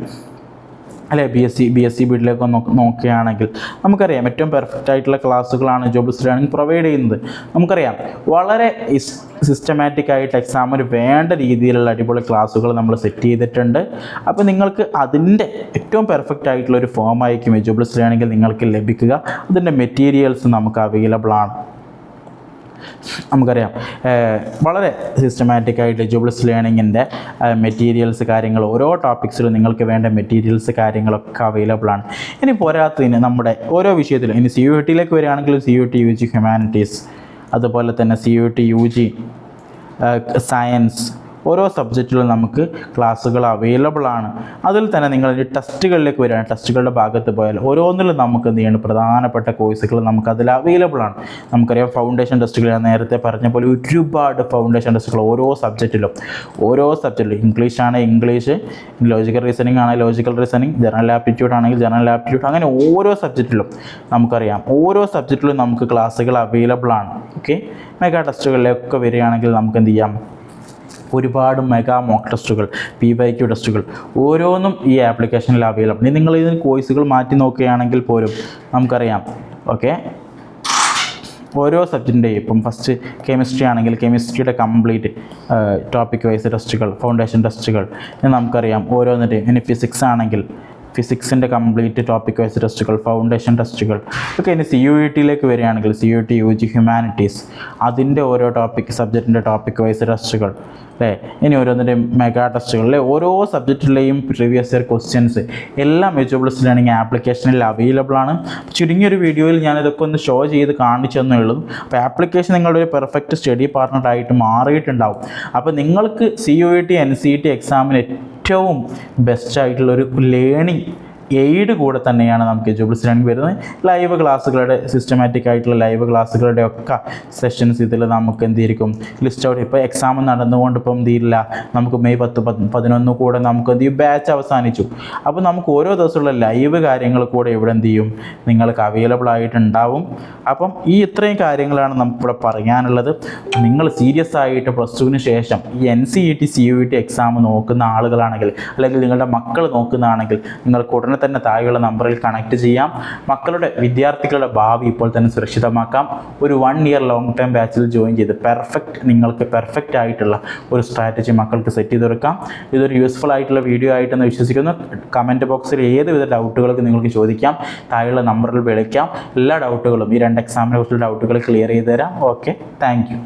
അല്ലെ BSc B.Edലേക്ക് നോക്കുകയാണെങ്കിൽ നമുക്കറിയാം ഏറ്റവും പെർഫെക്റ്റ് ആയിട്ടുള്ള ക്ലാസ്സുകളാണ് എജുബ്ലിസ് ലേണിംഗ് പ്രൊവൈഡ് ചെയ്യുന്നത്. നമുക്കറിയാം വളരെ സിസ്റ്റമാറ്റിക് ആയിട്ട് എക്സാമിന് വേണ്ട രീതിയിലുള്ള അടിപൊളി ക്ലാസ്സുകൾ നമ്മൾ സെറ്റ് ചെയ്തിട്ടുണ്ട്. അപ്പോൾ നിങ്ങൾക്ക് അതിൻ്റെ ഏറ്റവും പെർഫെക്റ്റ് ആയിട്ടുള്ള ഒരു ഫോം ആയിരിക്കും എജുബ്ലിസ് ലേണിംഗിൽ നിങ്ങൾക്ക് ലഭിക്കുക. അതിൻ്റെ മെറ്റീരിയൽസ് നമുക്ക് അവൈലബിൾ ആണ്. നമുക്കറിയാം വളരെ സിസ്റ്റമാറ്റിക് ആയിട്ട് എജുബ്ലിസ് ലേണിങ്ങിൻ്റെ മെറ്റീരിയൽസ് കാര്യങ്ങൾ ഓരോ ടോപ്പിക്സിലും നിങ്ങൾക്ക് വേണ്ട മെറ്റീരിയൽസ് കാര്യങ്ങളൊക്കെ അവൈലബിൾ ആണ്. ഇനി പോരാത്തതിന് നമ്മുടെ ഓരോ വിഷയത്തിലും ഇനി CUETയിലേക്ക് വരികയാണെങ്കിൽ CUET UG ഹ്യൂമാനിറ്റീസ്, അതുപോലെ തന്നെ CUET UG സയൻസ്, ഓരോ സബ്ജക്റ്റിലും നമുക്ക് ക്ലാസ്സുകൾ അവൈലബിൾ ആണ്. അതിൽ തന്നെ നിങ്ങൾ ടെസ്റ്റുകളിലേക്ക് വരികയാണ്, ടെസ്റ്റുകളുടെ ഭാഗത്ത് പോയാൽ ഓരോന്നിലും നമുക്ക് എന്ത് ചെയ്യണം, പ്രധാനപ്പെട്ട കോഴ്സുകൾ നമുക്ക് അതിൽ അവൈലബിൾ ആണ്. നമുക്കറിയാം ഫൗണ്ടേഷൻ ടെസ്റ്റുകൾ ഞാൻ നേരത്തെ പറഞ്ഞ പോലെ ഒരുപാട് ഫൗണ്ടേഷൻ ടെസ്റ്റുകൾ ഓരോ സബ്ജക്റ്റിലും ഇംഗ്ലീഷ് ആണ് ഇംഗ്ലീഷ്, ലോജിക്കൽ റീസണിങ് ആണ് ലോജിക്കൽ റീസണിങ്, ജനറൽ ആപ്റ്റിറ്റ്യൂഡ് ആണെങ്കിൽ ജനറൽ ആപ്റ്റിറ്റ്യൂഡ്, അങ്ങനെ ഓരോ സബ്ജക്റ്റിലും നമുക്കറിയാം ഓരോ സബ്ജക്റ്റിലും നമുക്ക് ക്ലാസ്സുകൾ അവൈലബിൾ ആണ്. ഓക്കെ, മെഗാ ടെസ്റ്റുകളിലൊക്കെ വരികയാണെങ്കിൽ നമുക്ക് എന്ത് ചെയ്യാം, ഒരുപാട് മെഗാ മോക്ക് ടെസ്റ്റുകൾ, PYQ ടെസ്റ്റുകൾ ഓരോന്നും ഈ ആപ്ലിക്കേഷനിൽ അവൈലബിൾ. ഇനി നിങ്ങൾ ഇതിന് കോഴ്സുകൾ മാറ്റി നോക്കുകയാണെങ്കിൽ പോലും നമുക്കറിയാം ഓക്കെ ഓരോ സബ്ജക്റ്റിൻ്റെയും ഇപ്പം ഫസ്റ്റ് കെമിസ്ട്രി ആണെങ്കിൽ കെമിസ്ട്രിയുടെ കംപ്ലീറ്റ് ടോപ്പിക് വൈസ് ടെസ്റ്റുകൾ, ഫൗണ്ടേഷൻ ടെസ്റ്റുകൾ നമുക്കറിയാം ഓരോന്നിൻ്റെയും. ഇനി ഫിസിക്സ് ആണെങ്കിൽ ഫിസിക്സിൻ്റെ കംപ്ലീറ്റ് ടോപ്പിക് വൈസ് ടെസ്റ്റുകൾ, ഫൗണ്ടേഷൻ ടെസ്റ്റുകൾ ഒക്കെ. ഇനി CUET വരികയാണെങ്കിൽ CUET UG ഹ്യൂമാനിറ്റീസ്, അതിൻ്റെ ഓരോ സബ്ജക്റ്റിൻ്റെ ടോപ്പിക് വൈസ് ടെസ്റ്റുകൾ അല്ലേ. ഇനി ഓരോന്നിൻ്റെയും മെഗാ ടെസ്റ്റുകൾ അല്ലേ. ഓരോ സബ്ജക്റ്റിലെയും പ്രീവിയസ് ഇയർ ക്വസ്റ്റ്യൻസ് എല്ലാം എജുബിൾസ് ലേണിംഗ് ആപ്ലിക്കേഷനിൽ അവൈലബിൾ ആണ്. ചുരുങ്ങിയൊരു വീഡിയോയിൽ ഞാനിതൊക്കെ ഒന്ന് ഷോ ചെയ്ത് കാണിച്ചു തന്നേ ഉള്ളൂ. അപ്പോൾ ആപ്ലിക്കേഷൻ നിങ്ങളുടെ ഒരു പെർഫെക്റ്റ് സ്റ്റഡി പാർട്ണറായിട്ട് മാറിയിട്ടുണ്ടാവും. അപ്പോൾ നിങ്ങൾക്ക് CUET NCET എക്സാമിന് ഏറ്റവും ബെസ്റ്റായിട്ടുള്ളൊരു ലേണിംഗ് എയ്ഡ് കൂടെ തന്നെയാണ് നമുക്ക് എജുബിൾസ് ലേണിംഗ് വരുന്നത്. ലൈവ് ക്ലാസ്സുകളുടെ സിസ്റ്റമാറ്റിക് ആയിട്ടുള്ള ലൈവ് ക്ലാസ്സുകളുടെ ഒക്കെ സെഷൻസ് ഇതിൽ നമുക്ക് എന്തിരിക്കും ലിസ്റ്റ് ഔട്ട്. ഇപ്പോൾ എക്സാം നടന്നുകൊണ്ട് ഇപ്പം എന്തില്ല, നമുക്ക് മെയ് 10-11 കൂടെ നമുക്ക് എന്ത് ചെയ്യും, ബാച്ച് അവസാനിച്ചു. അപ്പോൾ നമുക്ക് ഓരോ ദിവസമുള്ള ലൈവ് കാര്യങ്ങൾ കൂടെ ഇവിടെ എന്ത് ചെയ്യും, നിങ്ങൾക്ക് അവൈലബിൾ ആയിട്ടുണ്ടാവും. അപ്പം ഇത്രയും കാര്യങ്ങളാണ് നമുക്കിവിടെ പറയാനുള്ളത്. നിങ്ങൾ സീരിയസ് ആയിട്ട് +2-ന് ശേഷം ഈ NCET CUET എക്സാം നോക്കുന്ന ആളുകളാണെങ്കിൽ, അല്ലെങ്കിൽ നിങ്ങളുടെ മക്കൾ നോക്കുന്നതാണെങ്കിൽ, നിങ്ങൾക്ക് ഉടനെ തന്നെ താഴെയുള്ള നമ്പറിൽ കണക്ട് ചെയ്യാം. വിദ്യാർത്ഥികളുടെ ഭാവി ഇപ്പോൾ തന്നെ സുരക്ഷിതമാക്കാം. ഒരു 1 ഇയർ ലോങ് ടൈം ബാച്ചിൽ ജോയിൻ ചെയ്ത് നിങ്ങൾക്ക് പെർഫെക്റ്റ് ആയിട്ടുള്ള ഒരു സ്ട്രാറ്റജി മക്കൾക്ക് സെറ്റ് ചെയ്തെടുക്കാം. ഇതൊരു യൂസ്ഫുൾ ആയിട്ടുള്ള വീഡിയോ ആയിട്ടെന്ന് വിശ്വസിക്കുന്നു. കമൻറ്റ് ബോക്സിൽ ഏതുവിധ ഡൗട്ടുകൾക്ക് നിങ്ങൾക്ക് ചോദിക്കാം, താഴെയുള്ള നമ്പറിൽ വിളിക്കാം. എല്ലാ ഡൗട്ടുകളും ഈ 2 എക്സാമിനെ കുറിച്ചുള്ള ഡൗട്ടുകൾ ക്ലിയർ ചെയ്ത് തരാം. Okay, thank you.